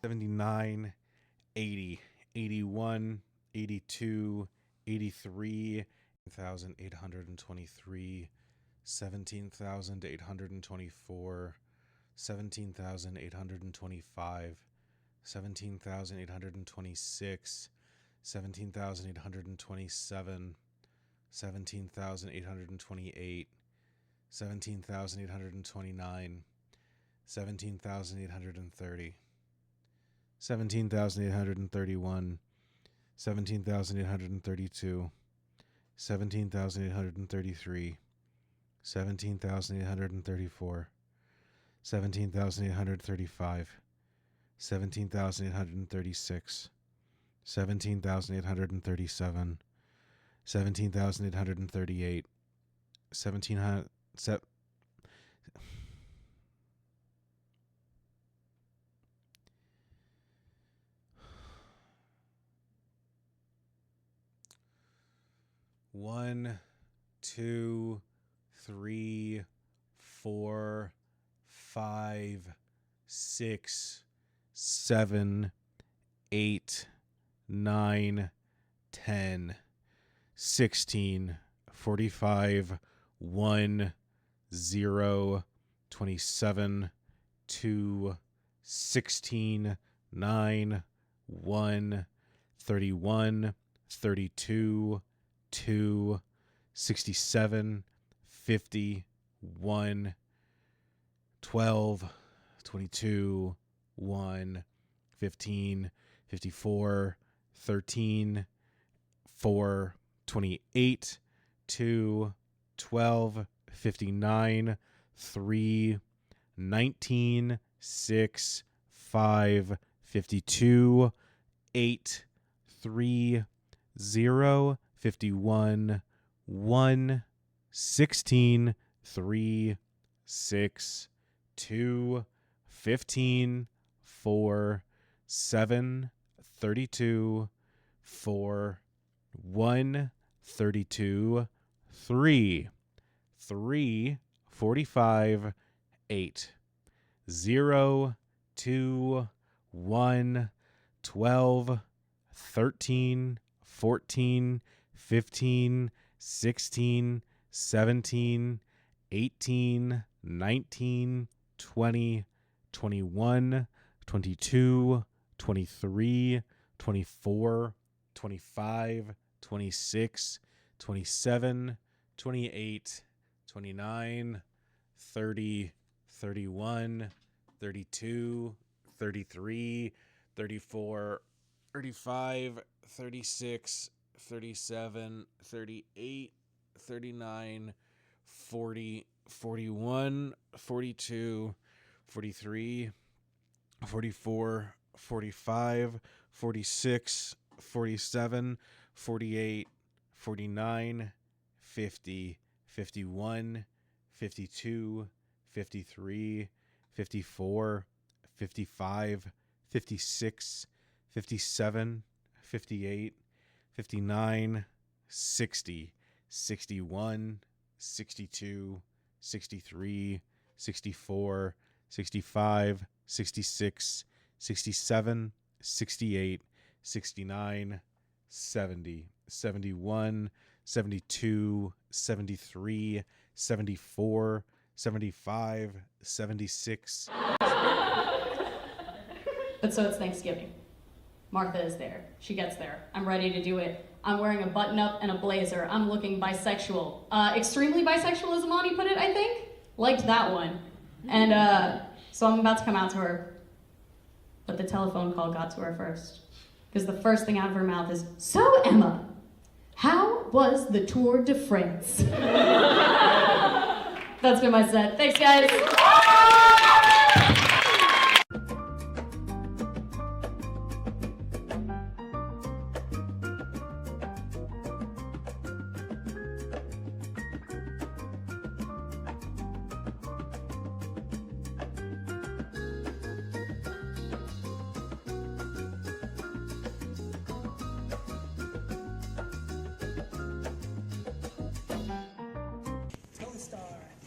79, 80, 81, 82, 83, 1,823, 17,824, 17,825, 17,826, 17,827, 17,828, 17,829, 17,830, 17,831, 17,832, 17,833, 17,834, 17,835, 17,836, 17,837, 17,838, 17,000. 1, 2, 3, 4, 5, 6, 7, 8, 9, 10, 16, 45, 1, 0, 27, 2, 16, 9, 1, 31, 32, 2, 67, 50, 1, 12, 22, 1, 15, 54, 13, 4, 28, 2, 12, 59, 3, 19, 6, 5, 52, 8, 3, 0, 51, 1, 16, 3, 6, 2, 15, 4, 7, 32, 4, 1, 32, 3, 3, 45, 8, 0, 2, 1, 12, 13, 14, 15, 16, 17, 18, 19, 20, 21, 22, 23, 24, 25, 26, 27, 28, 29, 30, 31, 32, 33, 34, 35, 36, 37, 38, 39, 40, 41, 42, 43, 44, 45, 46, 47, 48, 49, 50, 51, 52, 53, 54, 55, 56, 57, 58, 59, 60, 61, 62, 63, 64, 65, 66, 67, 68, 69, 70, 71, 72, 73, 74, 75, 76. But so it's Thanksgiving. Martha is there. She gets there. I'm ready to do it. I'm wearing a button-up and a blazer. I'm looking bisexual. Extremely bisexual, as Amani put it, I think. Liked that one. And so I'm about to come out to her. But the telephone call got to her first. Because the first thing out of her mouth is, "So, Emma, how was the Tour de France?" That's been my set. Thanks, guys.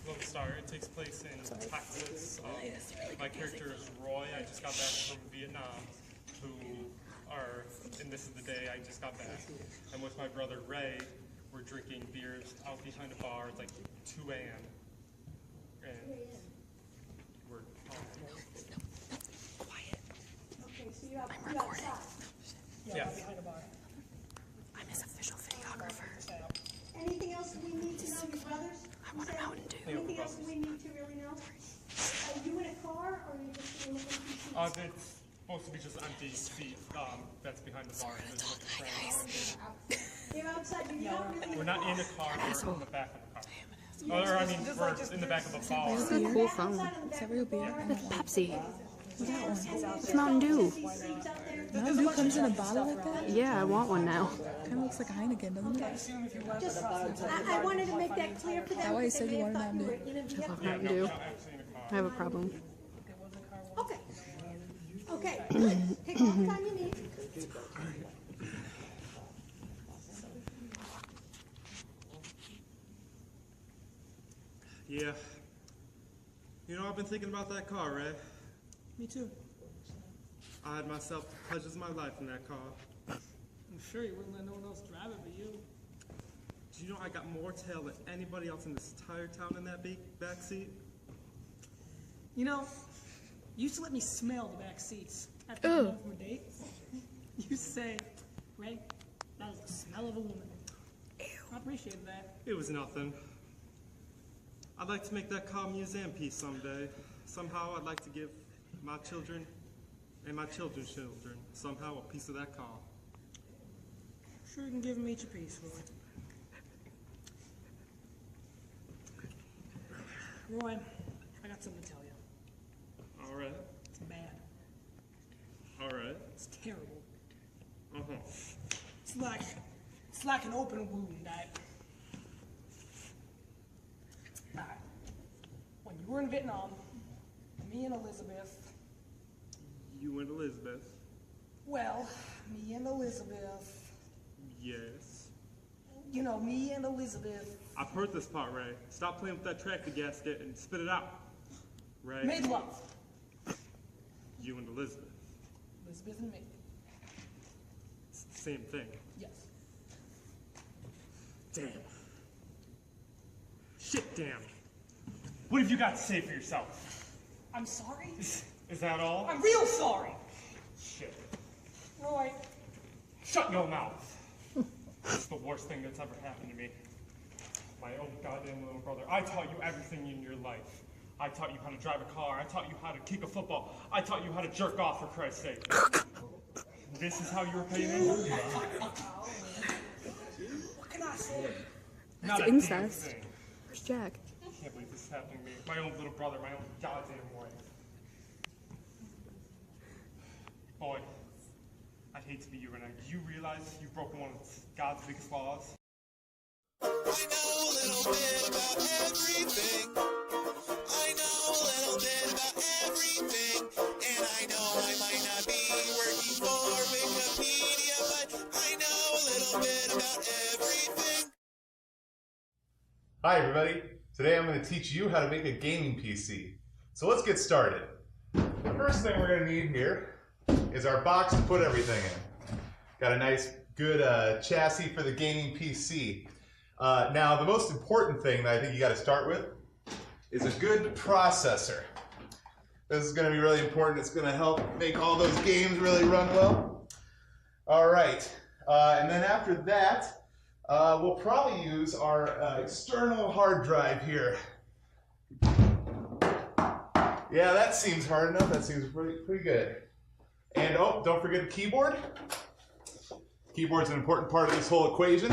Lone Star, takes place in Texas. My character is Roy. I just got back from Vietnam, and this is the day I just got back. I'm with my brother Ray. We're drinking beers out behind a bar. It's like 2 a.m. And we're quiet. Okay, so you're outside. Yeah. Behind a bar. I'm his official videographer. Anything else we need to know, your brothers? I want a Mountain Dew. Anything else we need to really know? Are you in a car, or are you just in a seat? It's supposed to be just empty seat. That's behind the bar. You're outside. You don't really. We're not in a car. We're in the back of the car. Or I mean, we're in the back of a bar. This is a cool phone. Is that real beer? It's Pepsi. That one. It's Mountain Dew. Mountain Dew comes in a bottle like that? Yeah, I want one now. Kind of looks like a Heineken, doesn't it? Just, I wanted to make that clear for them. That way you said you wanted Mountain Dew. I love Mountain Dew. I have a problem. Okay. Okay. Take all the time you need. Yeah. You know, I've been thinking about that car, Ray. Me too. I had myself the pleasures of my life in that car. I'm sure you wouldn't let no one else drive it but you. Do you know I got more tail than anybody else in this entire town in that back seat? You know, you used to let me smell the back seats after coming home from a date. You used to say, Ray, that is the smell of a woman. Ew. I appreciated that. It was nothing. I'd like to make that car a museum piece someday. Somehow I'd like to give my children and my children's children somehow a piece of that car. Sure you can give them each a piece, Roy. Roy, I got something to tell you. All right. It's bad. All right. It's terrible. Uh-huh. It's like an open wound. When you were in Vietnam, me and Elizabeth. You and Elizabeth? Well, me and Elizabeth. Yes. You know, me and Elizabeth. I've heard this part, Ray. Stop playing with that tractor gasket and spit it out. Ray. Made love. You and Elizabeth. Elizabeth and me. It's the same thing. Yes. Damn. Shit, damn. What have you got to say for yourself? I'm sorry? Is that all? I'm real sorry. Shit. Roy. Shut your mouth. It's the worst thing that's ever happened to me. My own goddamn little brother. I taught you everything in your life. I taught you how to drive a car. I taught you how to kick a football. I taught you how to jerk off, for Christ's sake. This is how you repay me? What can I say? Not That's a incest. damn thing. Where's Jack? I can't believe this is happening to me. My own little brother, my own goddamn wife. Boy, I hate to be you right now. Do you realize you've broken one of God's biggest laws? I know a little bit about everything. I know a little bit about everything. And I know I might not be working for Wikipedia, but I know a little bit about everything. Hi everybody, today I'm going to teach you how to make a gaming PC. So let's get started. The first thing we're going to need here is our box to put everything in. Got a nice good chassis for the gaming PC. Now the most important thing that I think you got to start with is a good processor. This is going to be really important. It's going to help make all those games really run well. Alright, and then after that, we'll probably use our external hard drive here. Yeah, that seems hard enough. That seems pretty good. And oh, don't forget the keyboard. Keyboard's an important part of this whole equation.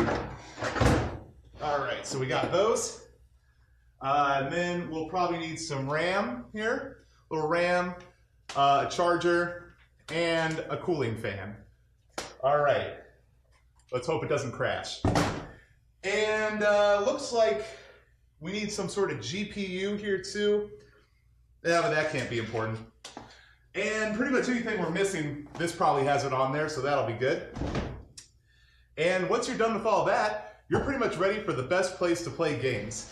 All right, so we got those. And then we'll probably need some RAM here. A little RAM, a charger, and a cooling fan. All right. Let's hope it doesn't crash. And looks like we need some sort of GPU here too. Yeah, but that can't be important. And pretty much anything we're missing, this probably has it on there, so that'll be good. And once you're done with all that, you're pretty much ready for the best place to play games.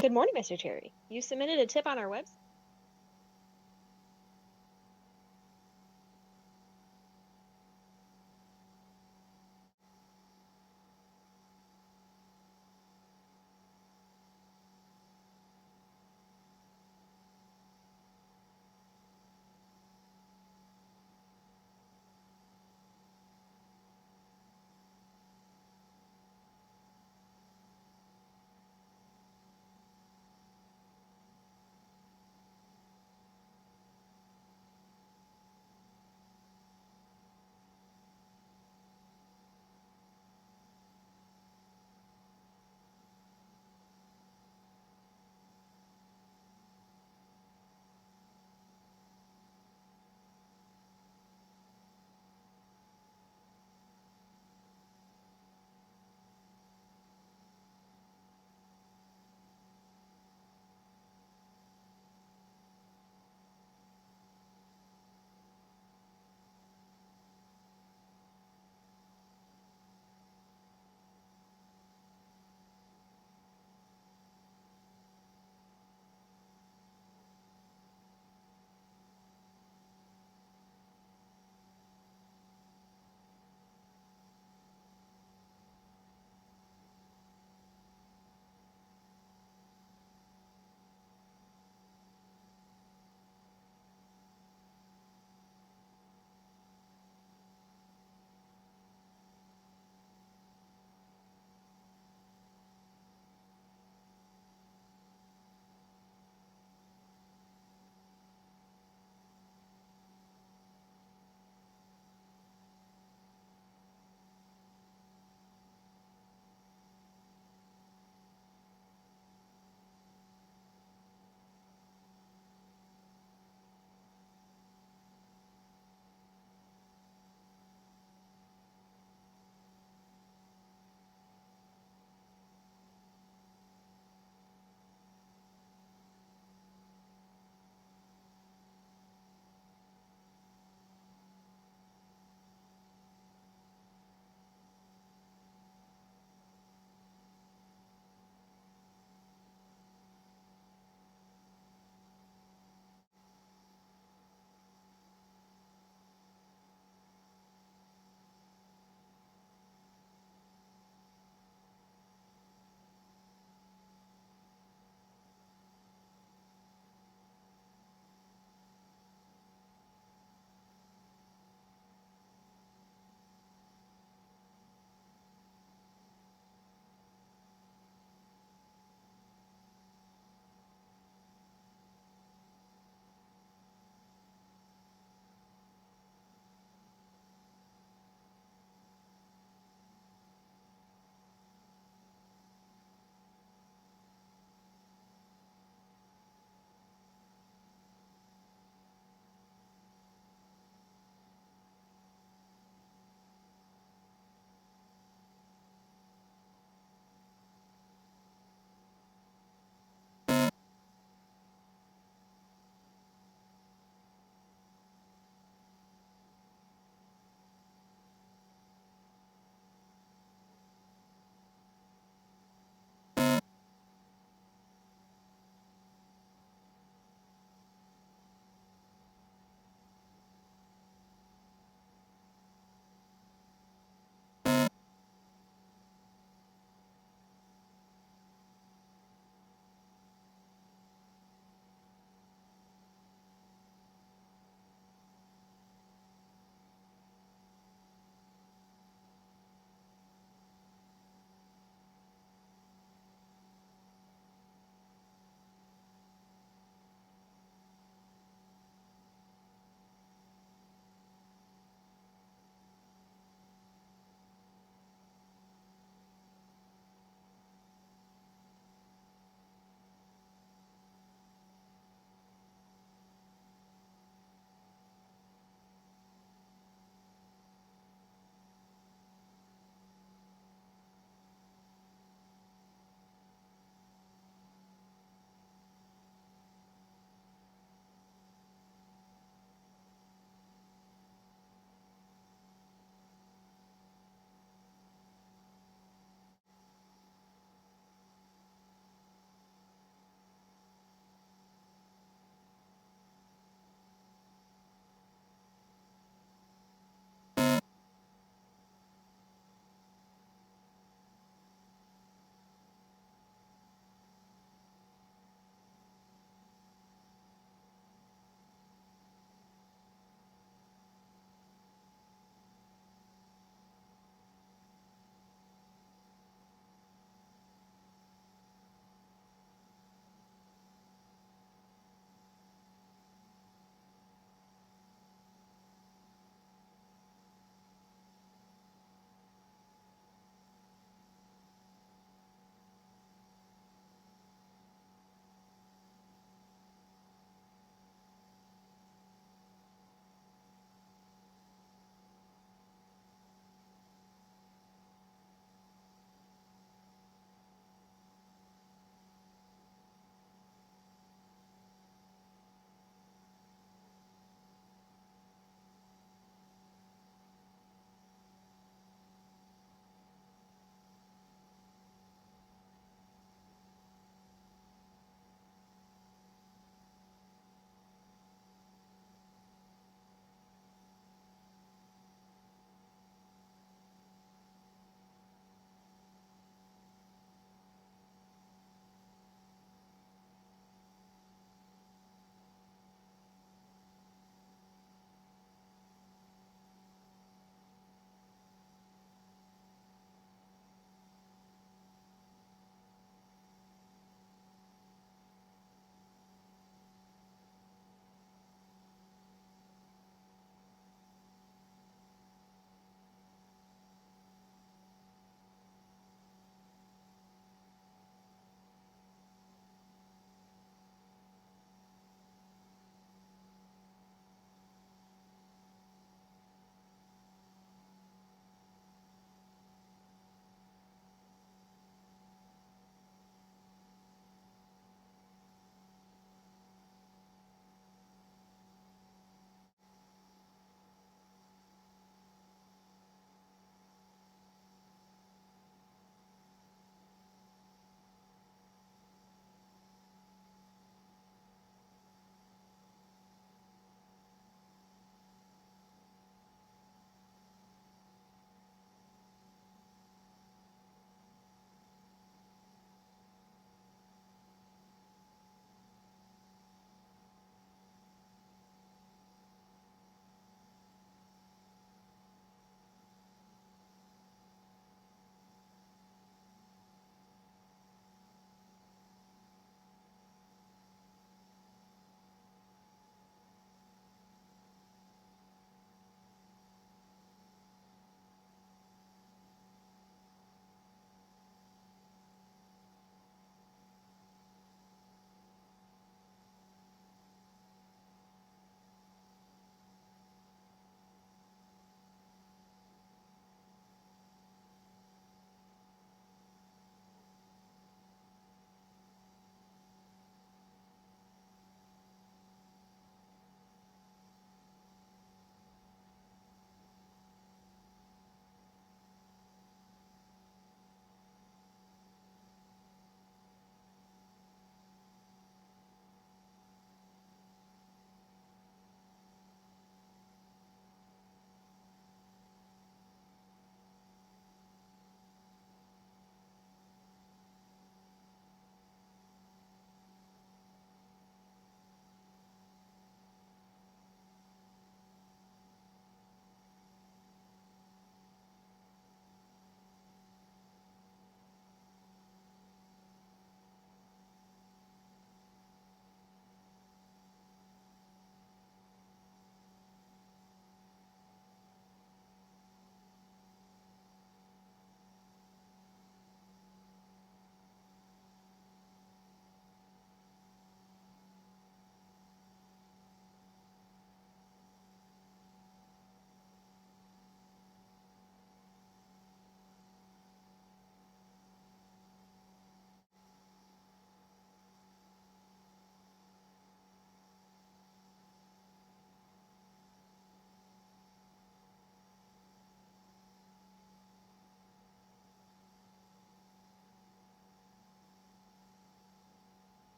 Good morning, Mr. Cherry. You submitted a tip on our website.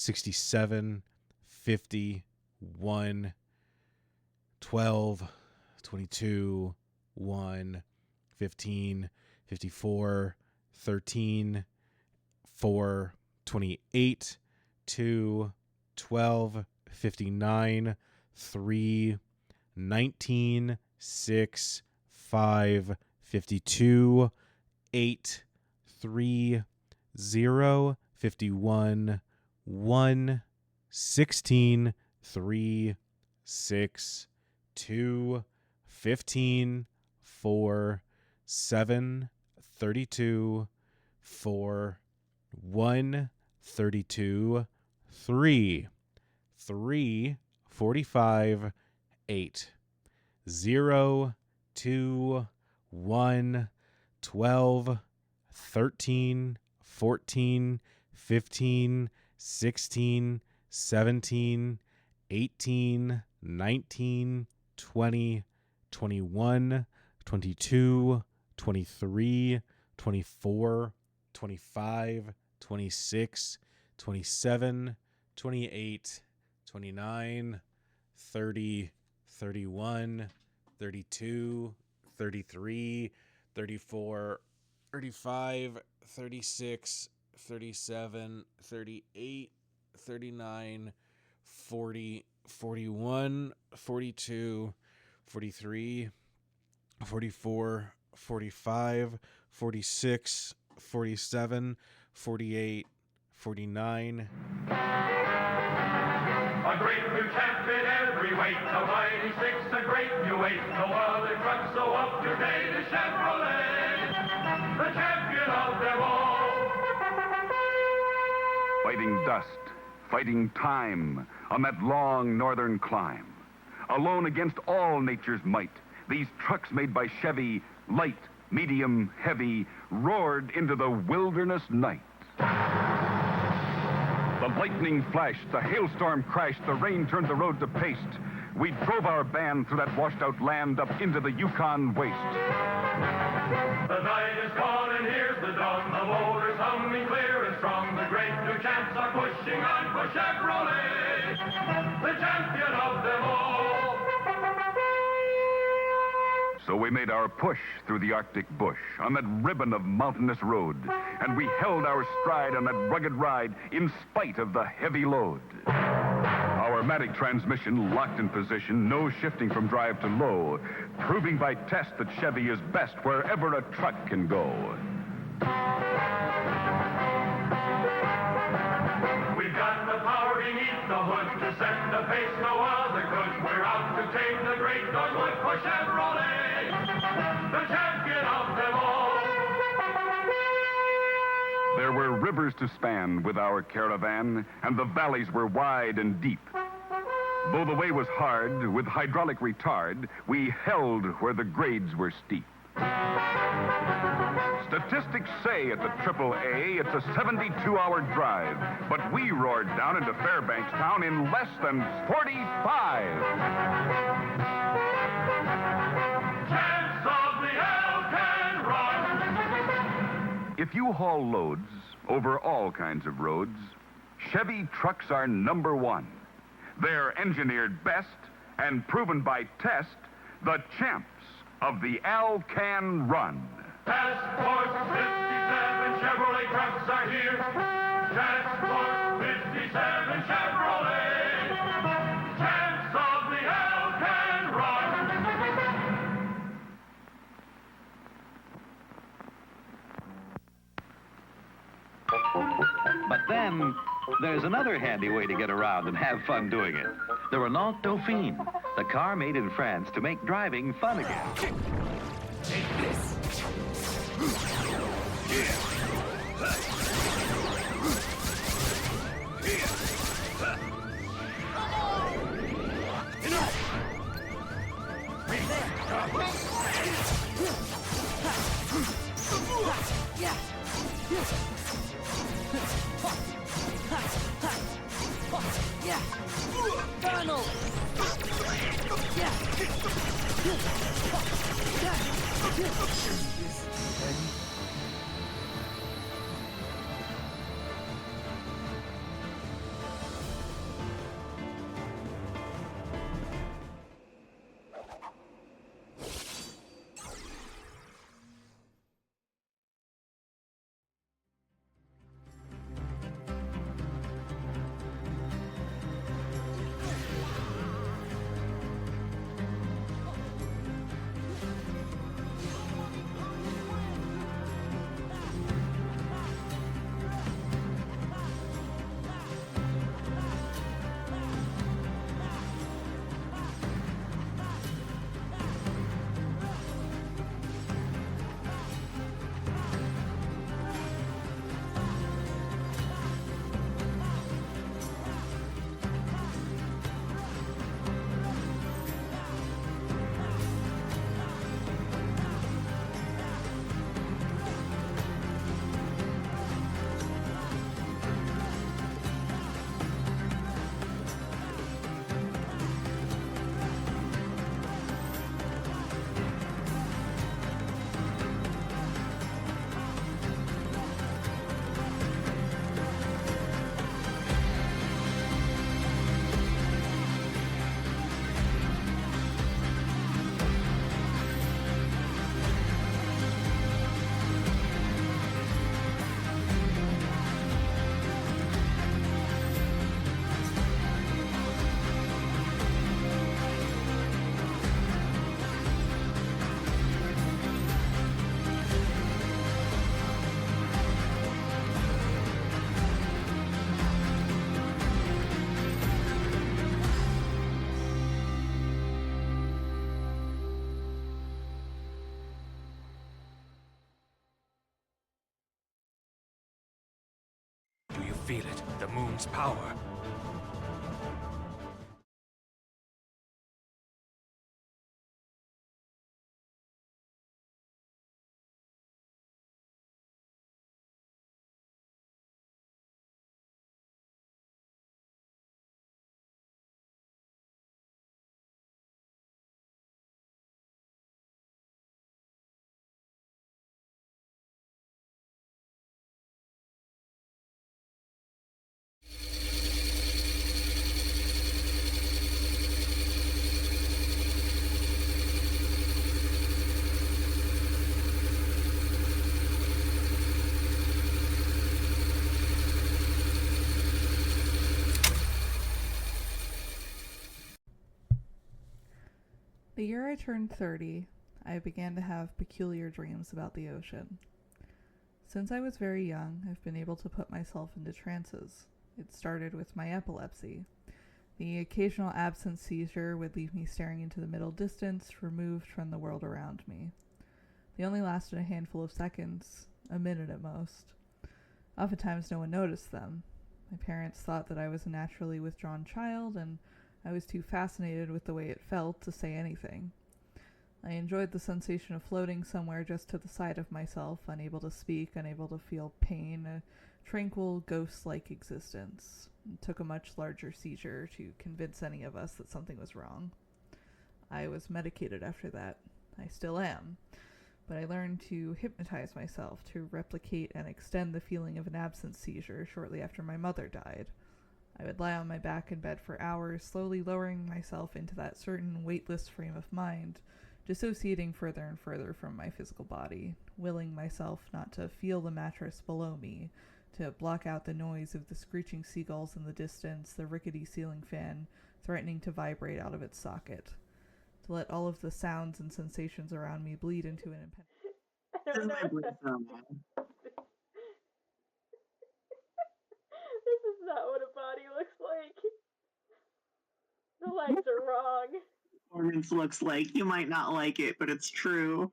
67, 50, 1, 12, 22, 1, 15, 54, 13, 4, 28, 2, 12, 59, 3, 19, 6, 5, 52, 8, 3, 0, 51, 1, 16, 3, 6, 2, 15, 4, 7, 32, 4, 1, 32, 3, 3, 45, 8, 0, 2, 1, 12, 13, 14, 15, 16, 17, 18, 19, 20, 21, 22, 23, 24, 25, 26, 27, 28, 29, 30, 31, 32, 33, 34, 35, 36, 37, 38, 39, 40, 41, 42, 43, 44, 45, 46, 47, 48, 49. A great new champ in every weight, the mighty six, a great new eight. No other truck so up to date as Chevrolet, the champion of them all. Fighting dust, fighting time on that long northern climb. Alone against all nature's might, these trucks made by Chevy, light, medium, heavy, roared into the wilderness night. The lightning flashed, the hailstorm crashed, the rain turned the road to paste. We drove our band through that washed-out land up into the Yukon waste. The night is gone and here's the dawn, the motor's humming clear and strong. The great new champs are pushing on for Chevrolet, the champion of them all. So we made our push through the Arctic bush on that ribbon of mountainous road, and we held our stride on that rugged ride in spite of the heavy load. Our matic transmission locked in position, no shifting from drive to low, proving by test that Chevy is best wherever a truck can go. We've got the power beneath the hood to set the pace no other could. We're out to take the great Northwood for Chevrolet, the champion of them all. There were rivers to span with our caravan, and the valleys were wide and deep. Though the way was hard, with hydraulic retard, we held where the grades were steep. Statistics say at the AAA it's a 72-hour drive, but we roared down into Fairbanks town in less than 45. Champs of the L can run. If you haul loads over all kinds of roads, Chevy trucks are number one. They're engineered best and proven by test, the champs of the Al Can Run. Task Force 57 Chevrolet trucks are here. Task Force 57 Chevrolet. Champs of the Al Can Run. But then, there's another handy way to get around and have fun doing it. The Renault Dauphine, the car made in France to make driving fun again. Take this. Donald! feel it, the moon's power. The year I turned 30, I began to have peculiar dreams about the ocean. Since I was very young, I've been able to put myself into trances. It started with my epilepsy. The occasional absent seizure would leave me staring into the middle distance, removed from the world around me. They only lasted a handful of seconds, a minute at most. Oftentimes no one noticed them. My parents thought that I was a naturally withdrawn child, and I was too fascinated with the way it felt to say anything. I enjoyed the sensation of floating somewhere just to the side of myself, unable to speak, unable to feel pain, a tranquil, ghost-like existence. It took a much larger seizure to convince any of us that something was wrong. I was medicated after that. I still am. But I learned to hypnotize myself, to replicate and extend the feeling of an absent seizure shortly after my mother died. I would lie on my back in bed for hours, slowly lowering myself into that certain weightless frame of mind, dissociating further and further from my physical body, willing myself not to feel the mattress below me, to block out the noise of the screeching seagulls in the distance, the rickety ceiling fan threatening to vibrate out of its socket, to let all of the sounds and sensations around me bleed into an This is not what a body looks like. The legs are wrong. Performance looks like. You might not like it, but it's true.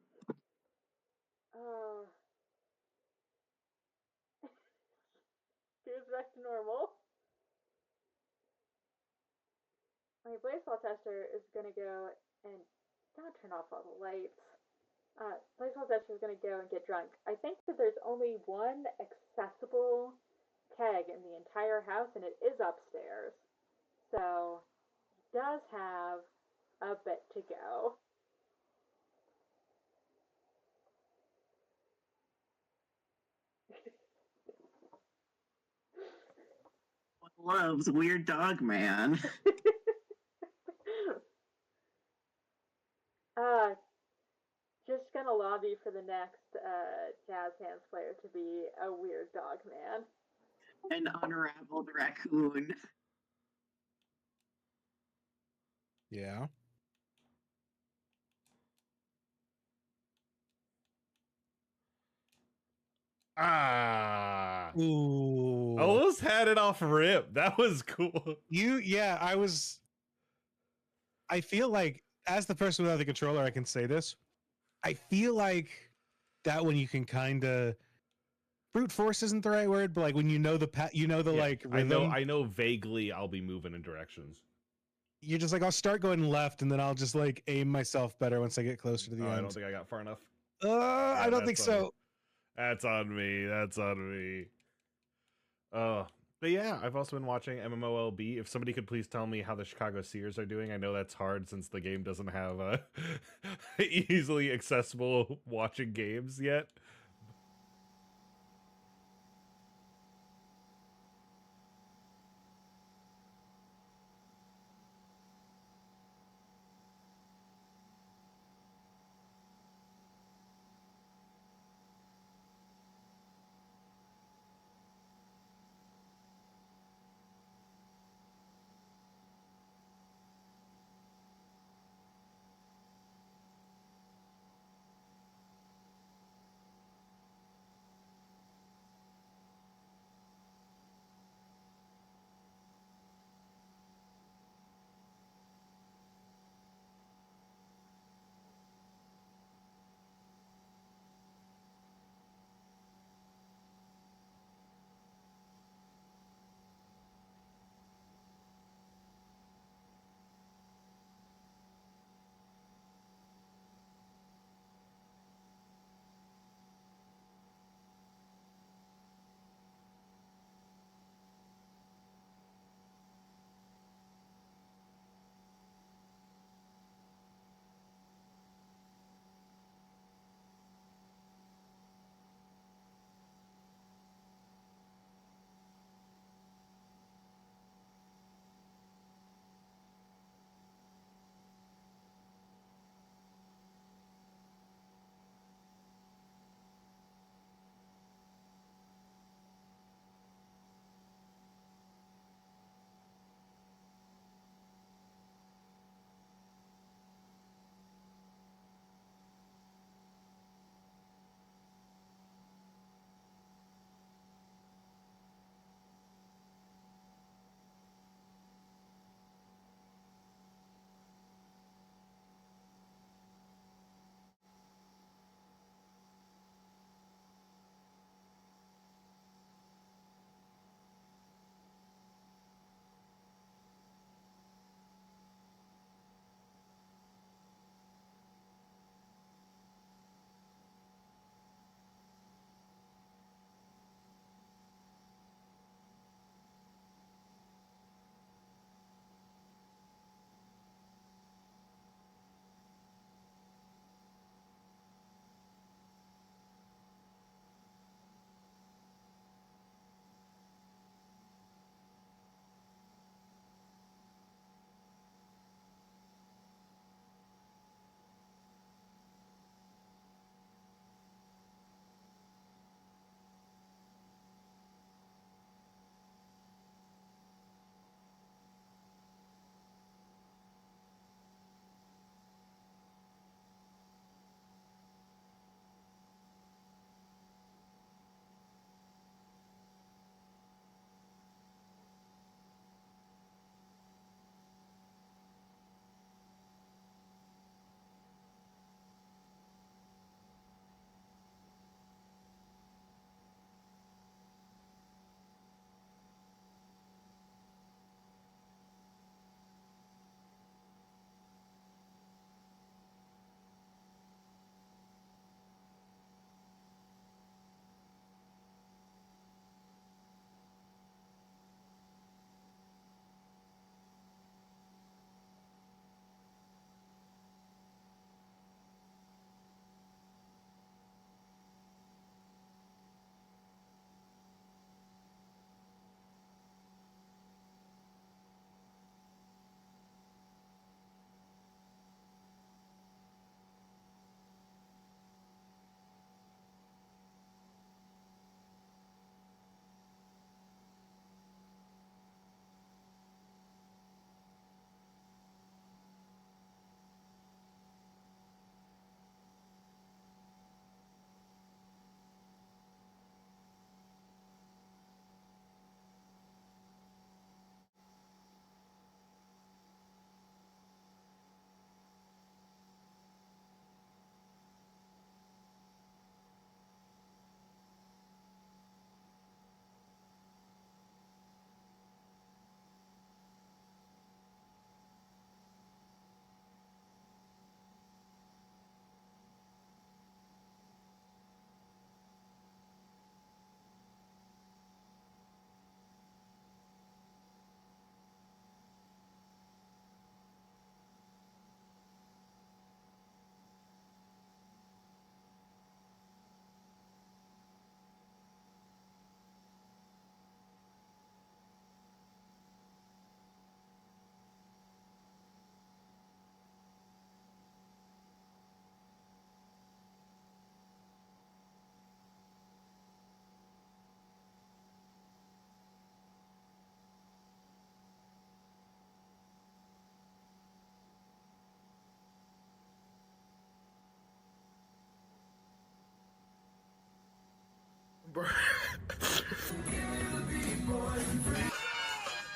Here's back to normal. My baseball tester is gonna go and don't turn off all the lights. Baseball tester is gonna go and get drunk. I think that there's only one accessible keg in the entire house, and it is upstairs. So, it does have a bit to go. Loves Weird Dog Man. Just gonna lobby for the next jazz hands player to be a weird dog man. An unraveled raccoon. Yeah. Ah. Ooh. Almost had it off rip. That was cool. I feel like, as the person without the controller, I can say this. I feel like that when you can kind of brute force isn't the right word, but like when you know the like rhythm. I know vaguely I'll be moving in directions. You're just like, I'll start going left and then I'll just like aim myself better once I get closer to the end. I don't think I got far enough. I don't think so. That's on me. That's on me. But yeah, I've also been watching MMOLB. If somebody could please tell me how the Chicago Sears are doing. I know that's hard since the game doesn't have easily accessible watching games yet.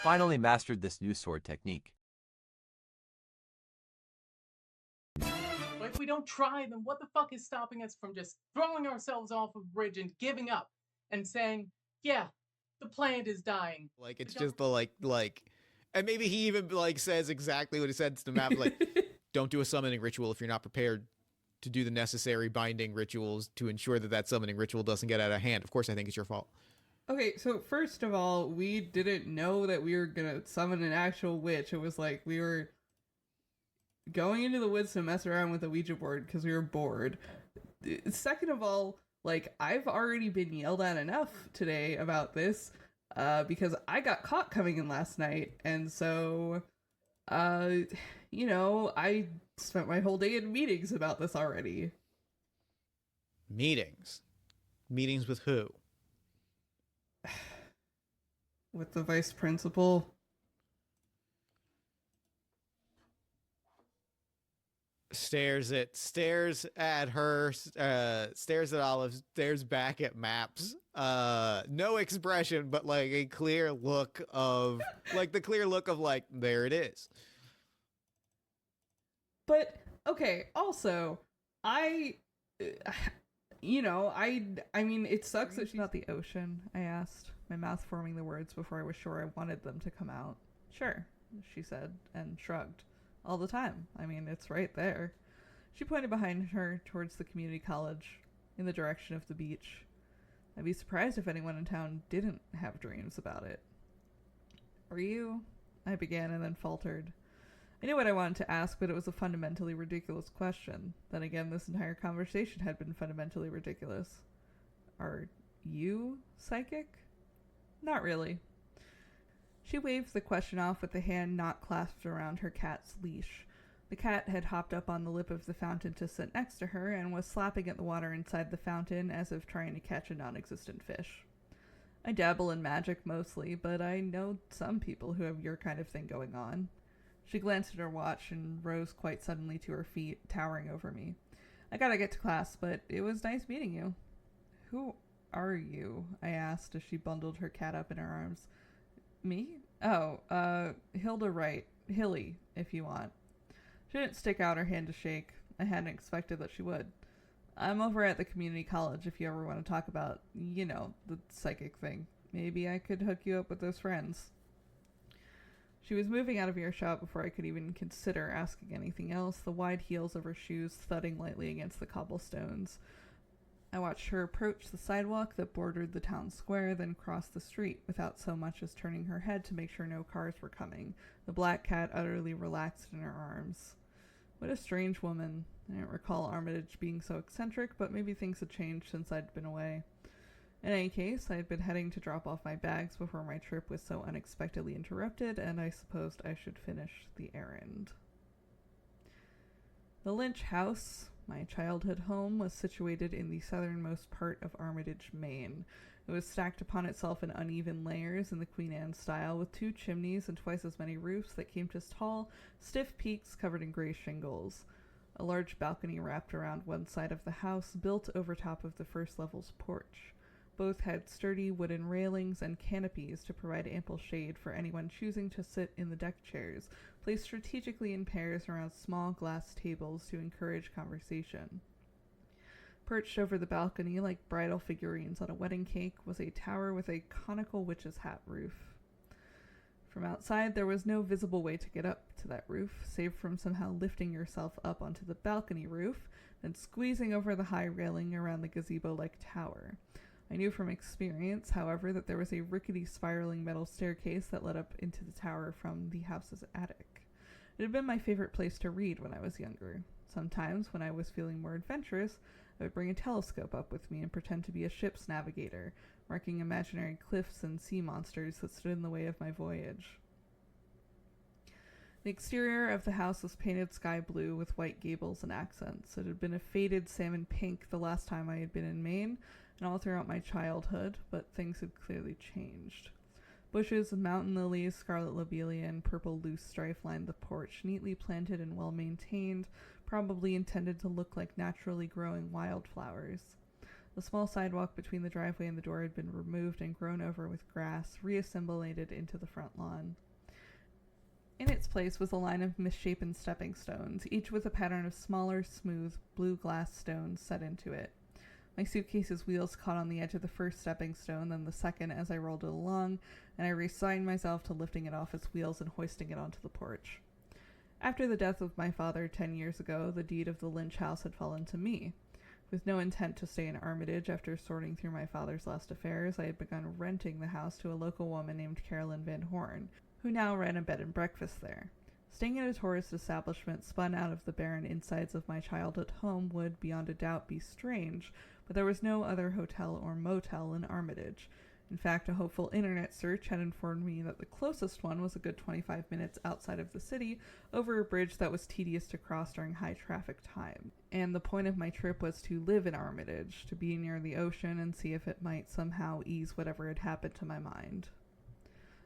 Finally mastered this new sword technique. But if we don't try, then what the fuck is stopping us from just throwing ourselves off a bridge and giving up and saying, yeah, the planet is dying. Like, it's just the like, and maybe he even like says exactly what he said to Matt, like, don't do a summoning ritual if you're not prepared to do the necessary binding rituals to ensure that that summoning ritual doesn't get out of hand. Of course, I think it's your fault. Okay, so first of all, we didn't know that we were gonna summon an actual witch. It was like we were going into the woods to mess around with a Ouija board because we were bored. Second of all, like, I've already been yelled at enough today about this because I got caught coming in last night, and so you know, I spent my whole day in meetings about this already. Meetings with who? With the vice principal. Stares at her, stares at Olive, stares back at Maps. No expression, but like a clear look of like there it is. But okay, also, I mean, it sucks that she's not the ocean, I asked, my mouth forming the words before I was sure I wanted them to come out. Sure, she said, and shrugged. All the time. I mean, it's right there. She pointed behind her towards the community college, in the direction of the beach. I'd be surprised if anyone in town didn't have dreams about it. Are you? I began and then faltered. I knew what I wanted to ask, but it was a fundamentally ridiculous question. Then again, this entire conversation had been fundamentally ridiculous. Are you psychic? Not really. She waved the question off with the hand not clasped around her cat's leash. The cat had hopped up on the lip of the fountain to sit next to her and was slapping at the water inside the fountain as if trying to catch a non-existent fish. I dabble in magic mostly, but I know some people who have your kind of thing going on. She glanced at her watch and rose quite suddenly to her feet, towering over me. I gotta get to class, but it was nice meeting you. Who are you? I asked as she bundled her cat up in her arms. Me? Oh, Hilda Wright. Hilly, if you want. She didn't stick out her hand to shake. I hadn't expected that she would. I'm over at the community college if you ever want to talk about, you know, the psychic thing. Maybe I could hook you up with those friends. She was moving out of earshot before I could even consider asking anything else, the wide heels of her shoes thudding lightly against the cobblestones. I watched her approach the sidewalk that bordered the town square, then cross the street without so much as turning her head to make sure no cars were coming, the black cat utterly relaxed in her arms. What a strange woman. I didn't recall Armitage being so eccentric, but maybe things had changed since I'd been away. In any case, I had been heading to drop off my bags before my trip was so unexpectedly interrupted, and I supposed I should finish the errand. The Lynch house, my childhood home, was situated in the southernmost part of Armitage, Maine. It was stacked upon itself in uneven layers in the Queen Anne style, with 2 chimneys and twice as many roofs that came to tall, stiff peaks covered in gray shingles. A large balcony wrapped around one side of the house, built over top of the first level's porch. Both had sturdy wooden railings and canopies to provide ample shade for anyone choosing to sit in the deck chairs, placed strategically in pairs around small glass tables to encourage conversation. Perched over the balcony like bridal figurines on a wedding cake was a tower with a conical witch's hat roof. From outside, there was no visible way to get up to that roof, save from somehow lifting yourself up onto the balcony roof, then squeezing over the high railing around the gazebo-like tower. I knew from experience, however, that there was a rickety spiraling metal staircase that led up into the tower from the house's attic. It had been my favorite place to read when I was younger. Sometimes, when I was feeling more adventurous, I would bring a telescope up with me and pretend to be a ship's navigator, marking imaginary cliffs and sea monsters that stood in the way of my voyage. The exterior of the house was painted sky blue with white gables and accents. It had been a faded salmon pink the last time I had been in Maine, and all throughout my childhood, but things had clearly changed. Bushes of mountain lilies, scarlet lobelia, and purple loose strife lined the porch, neatly planted and well-maintained, probably intended to look like naturally growing wildflowers. The small sidewalk between the driveway and the door had been removed and grown over with grass, reassimilated into the front lawn. In its place was a line of misshapen stepping stones, each with a pattern of smaller, smooth, blue glass stones set into it. My suitcase's wheels caught on the edge of the first stepping stone, then the second as I rolled it along, and I resigned myself to lifting it off its wheels and hoisting it onto the porch. After the death of my father 10 years ago, the deed of the Lynch house had fallen to me. With no intent to stay in Armitage after sorting through my father's last affairs, I had begun renting the house to a local woman named Carolyn Van Horn, who now ran a bed and breakfast there. Staying at a tourist establishment spun out of the barren insides of my childhood home would, beyond a doubt, be strange, but there was no other hotel or motel in Armitage. In fact, a hopeful internet search had informed me that the closest one was a good 25 minutes outside of the city, over a bridge that was tedious to cross during high traffic time. And the point of my trip was to live in Armitage, to be near the ocean and see if it might somehow ease whatever had happened to my mind.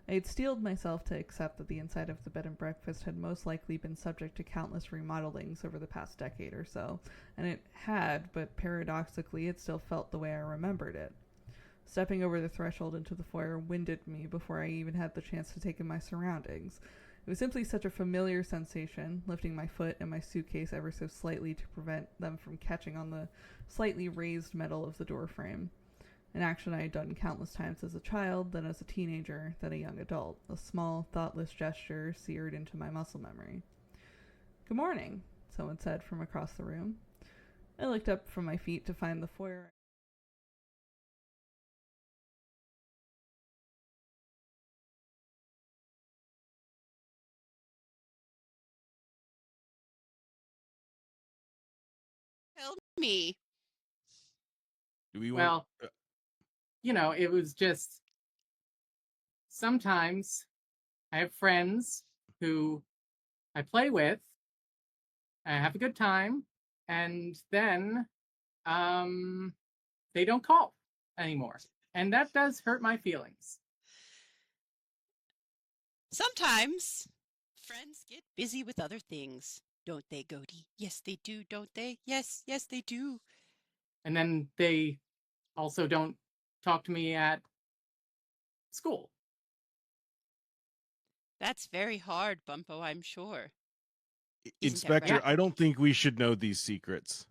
I had steeled myself to accept that the inside of the bed and breakfast had most likely been subject to countless remodelings over the past decade or so, and it had, but paradoxically it still felt the way I remembered it. Stepping over the threshold into the foyer winded me before I even had the chance to take in my surroundings. It was simply such a familiar sensation, lifting my foot and my suitcase ever so slightly to prevent them from catching on the slightly raised metal of the door frame. An action I had done countless times as a child, then as a teenager, then a young adult. A small, thoughtless gesture seared into my muscle memory. "Good morning," someone said from across the room. I looked up from my feet to find the foyer. Tell me. Do we Well, it was just sometimes I have friends who I play with, I have a good time, and then they don't call anymore. And that does hurt my feelings. Sometimes friends get busy with other things, don't they, Goaty? Yes, they do, don't they? Yes, they do. And then they also don't talk to me at school. That's very hard, Bumpo, I'm sure. Inspector, I don't think we should know these secrets.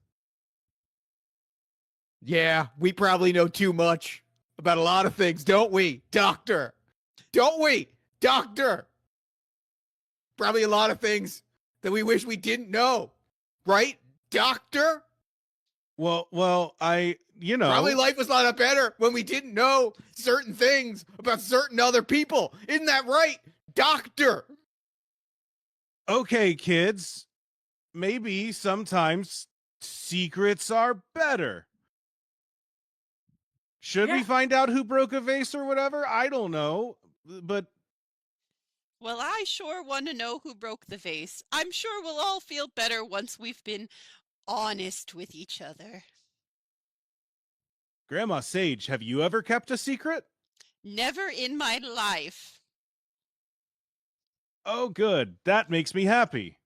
Yeah, we probably know too much about a lot of things, don't we, Doctor? Don't we, Doctor? Probably a lot of things that we wish we didn't know, right, Doctor? Well, Probably life was a lot better when we didn't know certain things about certain other people. Isn't that right, Doctor? Okay, kids. Maybe sometimes secrets are better. Should we find out who broke a vase or whatever? I don't know, but... Well, I sure want to know who broke the vase. I'm sure we'll all feel better once we've been honest with each other. Grandma Sage, have you ever kept a secret? Never in my life. Oh, good. That makes me happy.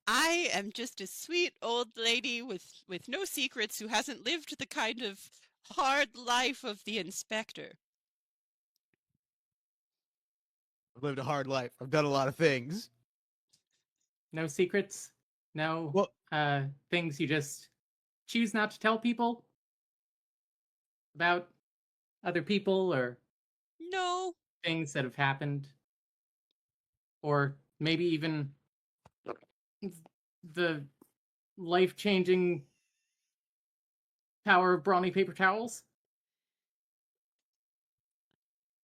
I am just a sweet old lady with no secrets who hasn't lived the kind of hard life of the inspector. I've lived a hard life. I've done a lot of things. No secrets? No things you just choose not to tell people about other people or no things that have happened? Or maybe even the life-changing power of brawny paper towels?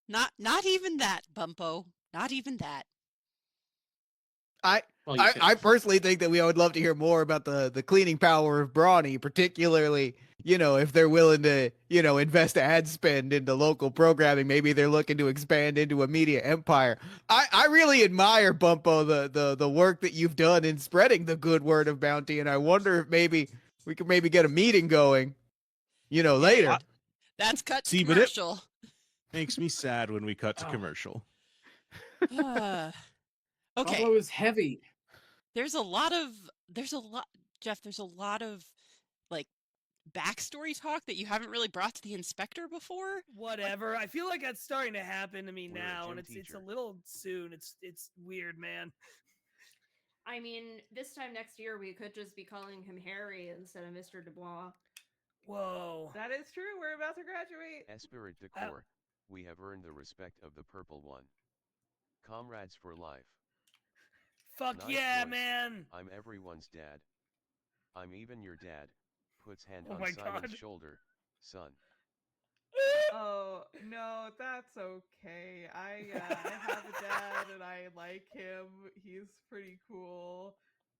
Not even that, Bumpo. Not even that. I personally think that we would love to hear more about the cleaning power of Brawny, particularly, if they're willing to, invest ad spend into local programming. Maybe they're looking to expand into a media empire. I really admire, Bumpo, the work that you've done in spreading the good word of Bounty, and I wonder if maybe we could get a meeting going, later. That's cut to commercial. Makes me sad when we cut to commercial. Okay. Buffalo is heavy. There's a lot. Jeff, there's a lot of like backstory talk that you haven't really brought to the inspector before. Whatever. I feel like that's starting to happen to me We're a now, gym and it's a teacher. little soon. It's weird, man. I mean, this time next year we could just be calling him Harry instead of Mr. Dubois. Whoa. That is true. We're about to graduate. Esprit de Corps, we have earned the respect of the Purple One. Comrades for life. Fuck Nice yeah, voice. man. I'm everyone's dad. I'm even your dad. Puts hand Oh on my Simon's God. shoulder. Son. Oh no, that's okay. I have a dad and I like him. He's pretty cool.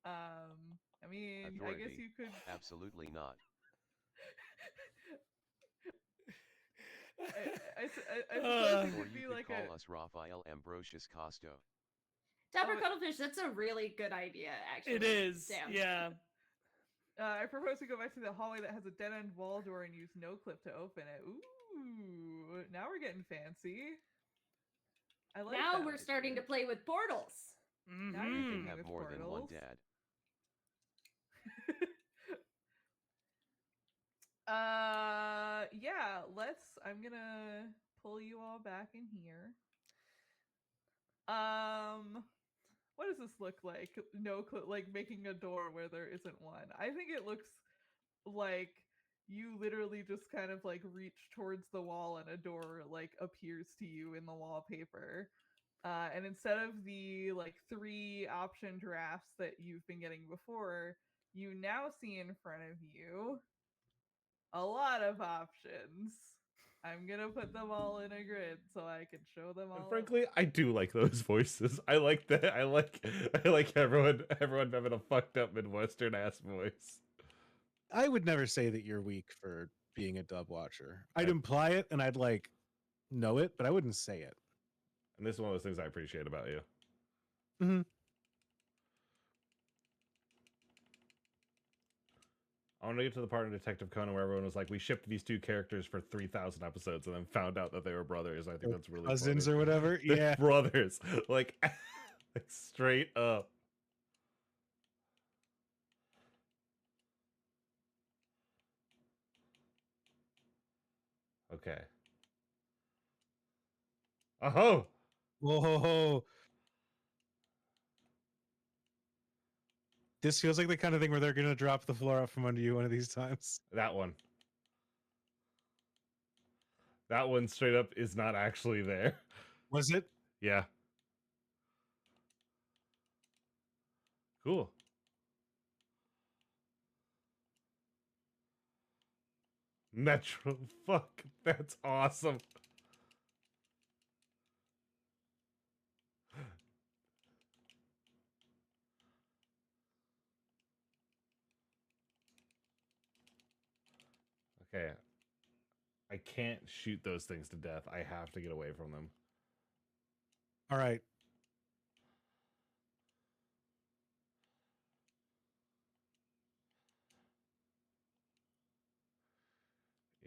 I mean, Authority. I guess you could. Absolutely not. I suppose it Or could you be could like call a. us Raphael Ambrosius Costo. Dapper Cuttlefish, that's a really good idea, actually. It is. Damn. Yeah. I propose we go back to the hallway that has a dead end wall door and use no clip to open it. Ooh, now we're getting fancy. I like Now that we're starting to play with portals. Now you're You thinking have with more than one portals. dad. Yeah, I'm gonna pull you all back in here. What does this look like? No clue, like making a door where there isn't one. I think it looks like you literally just kind of like reach towards the wall and a door like appears to you in the wallpaper. And instead of the like 3 option drafts that you've been getting before, you now see in front of you a lot of options. I'm gonna put them all in a grid so I can show them all. And frankly, I do like those voices. I like that. I like everyone having a fucked up Midwestern ass voice. I would never say that you're weak for being a dub watcher. I'd imply it and I'd like know it, but I wouldn't say it. And this is one of those things I appreciate about you. Mm-hmm. I want to get to the part in Detective Conan where everyone was like, we shipped these 2 characters for 3,000 episodes and then found out that they were brothers. I think that's really Cousins funny. or whatever. They're Yeah. brothers. Like straight up. Okay. Oh! Whoa. This feels like the kind of thing where they're going to drop the floor out from under you one of these times. That one. That one straight up is not actually there. Was it? Yeah. Cool. Metro. Fuck. That's awesome. Okay. I can't shoot those things to death. I have to get away from them. All right.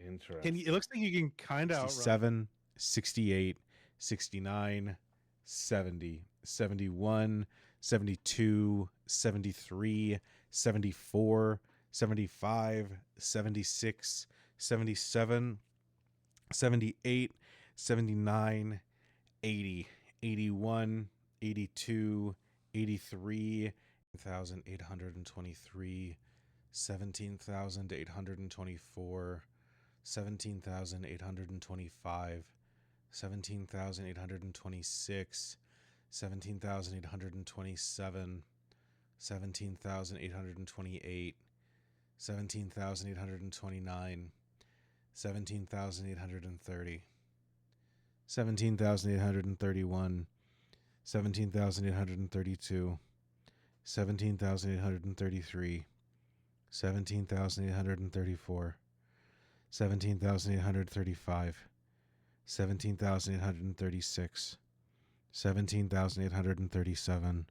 Interesting. It looks like you can kind of 67, 68, 69, 70, 71, 72, 73, 74, 75, 76, 77, 78, 79, 80, 81, 82, 83, 1,823, 17,824, 17,825, 17,826, 17,827, 17,828, 17,829, 17,830, 17,831, 17,832, 17,833, 17,834, 17,835, 17,836, 17,837,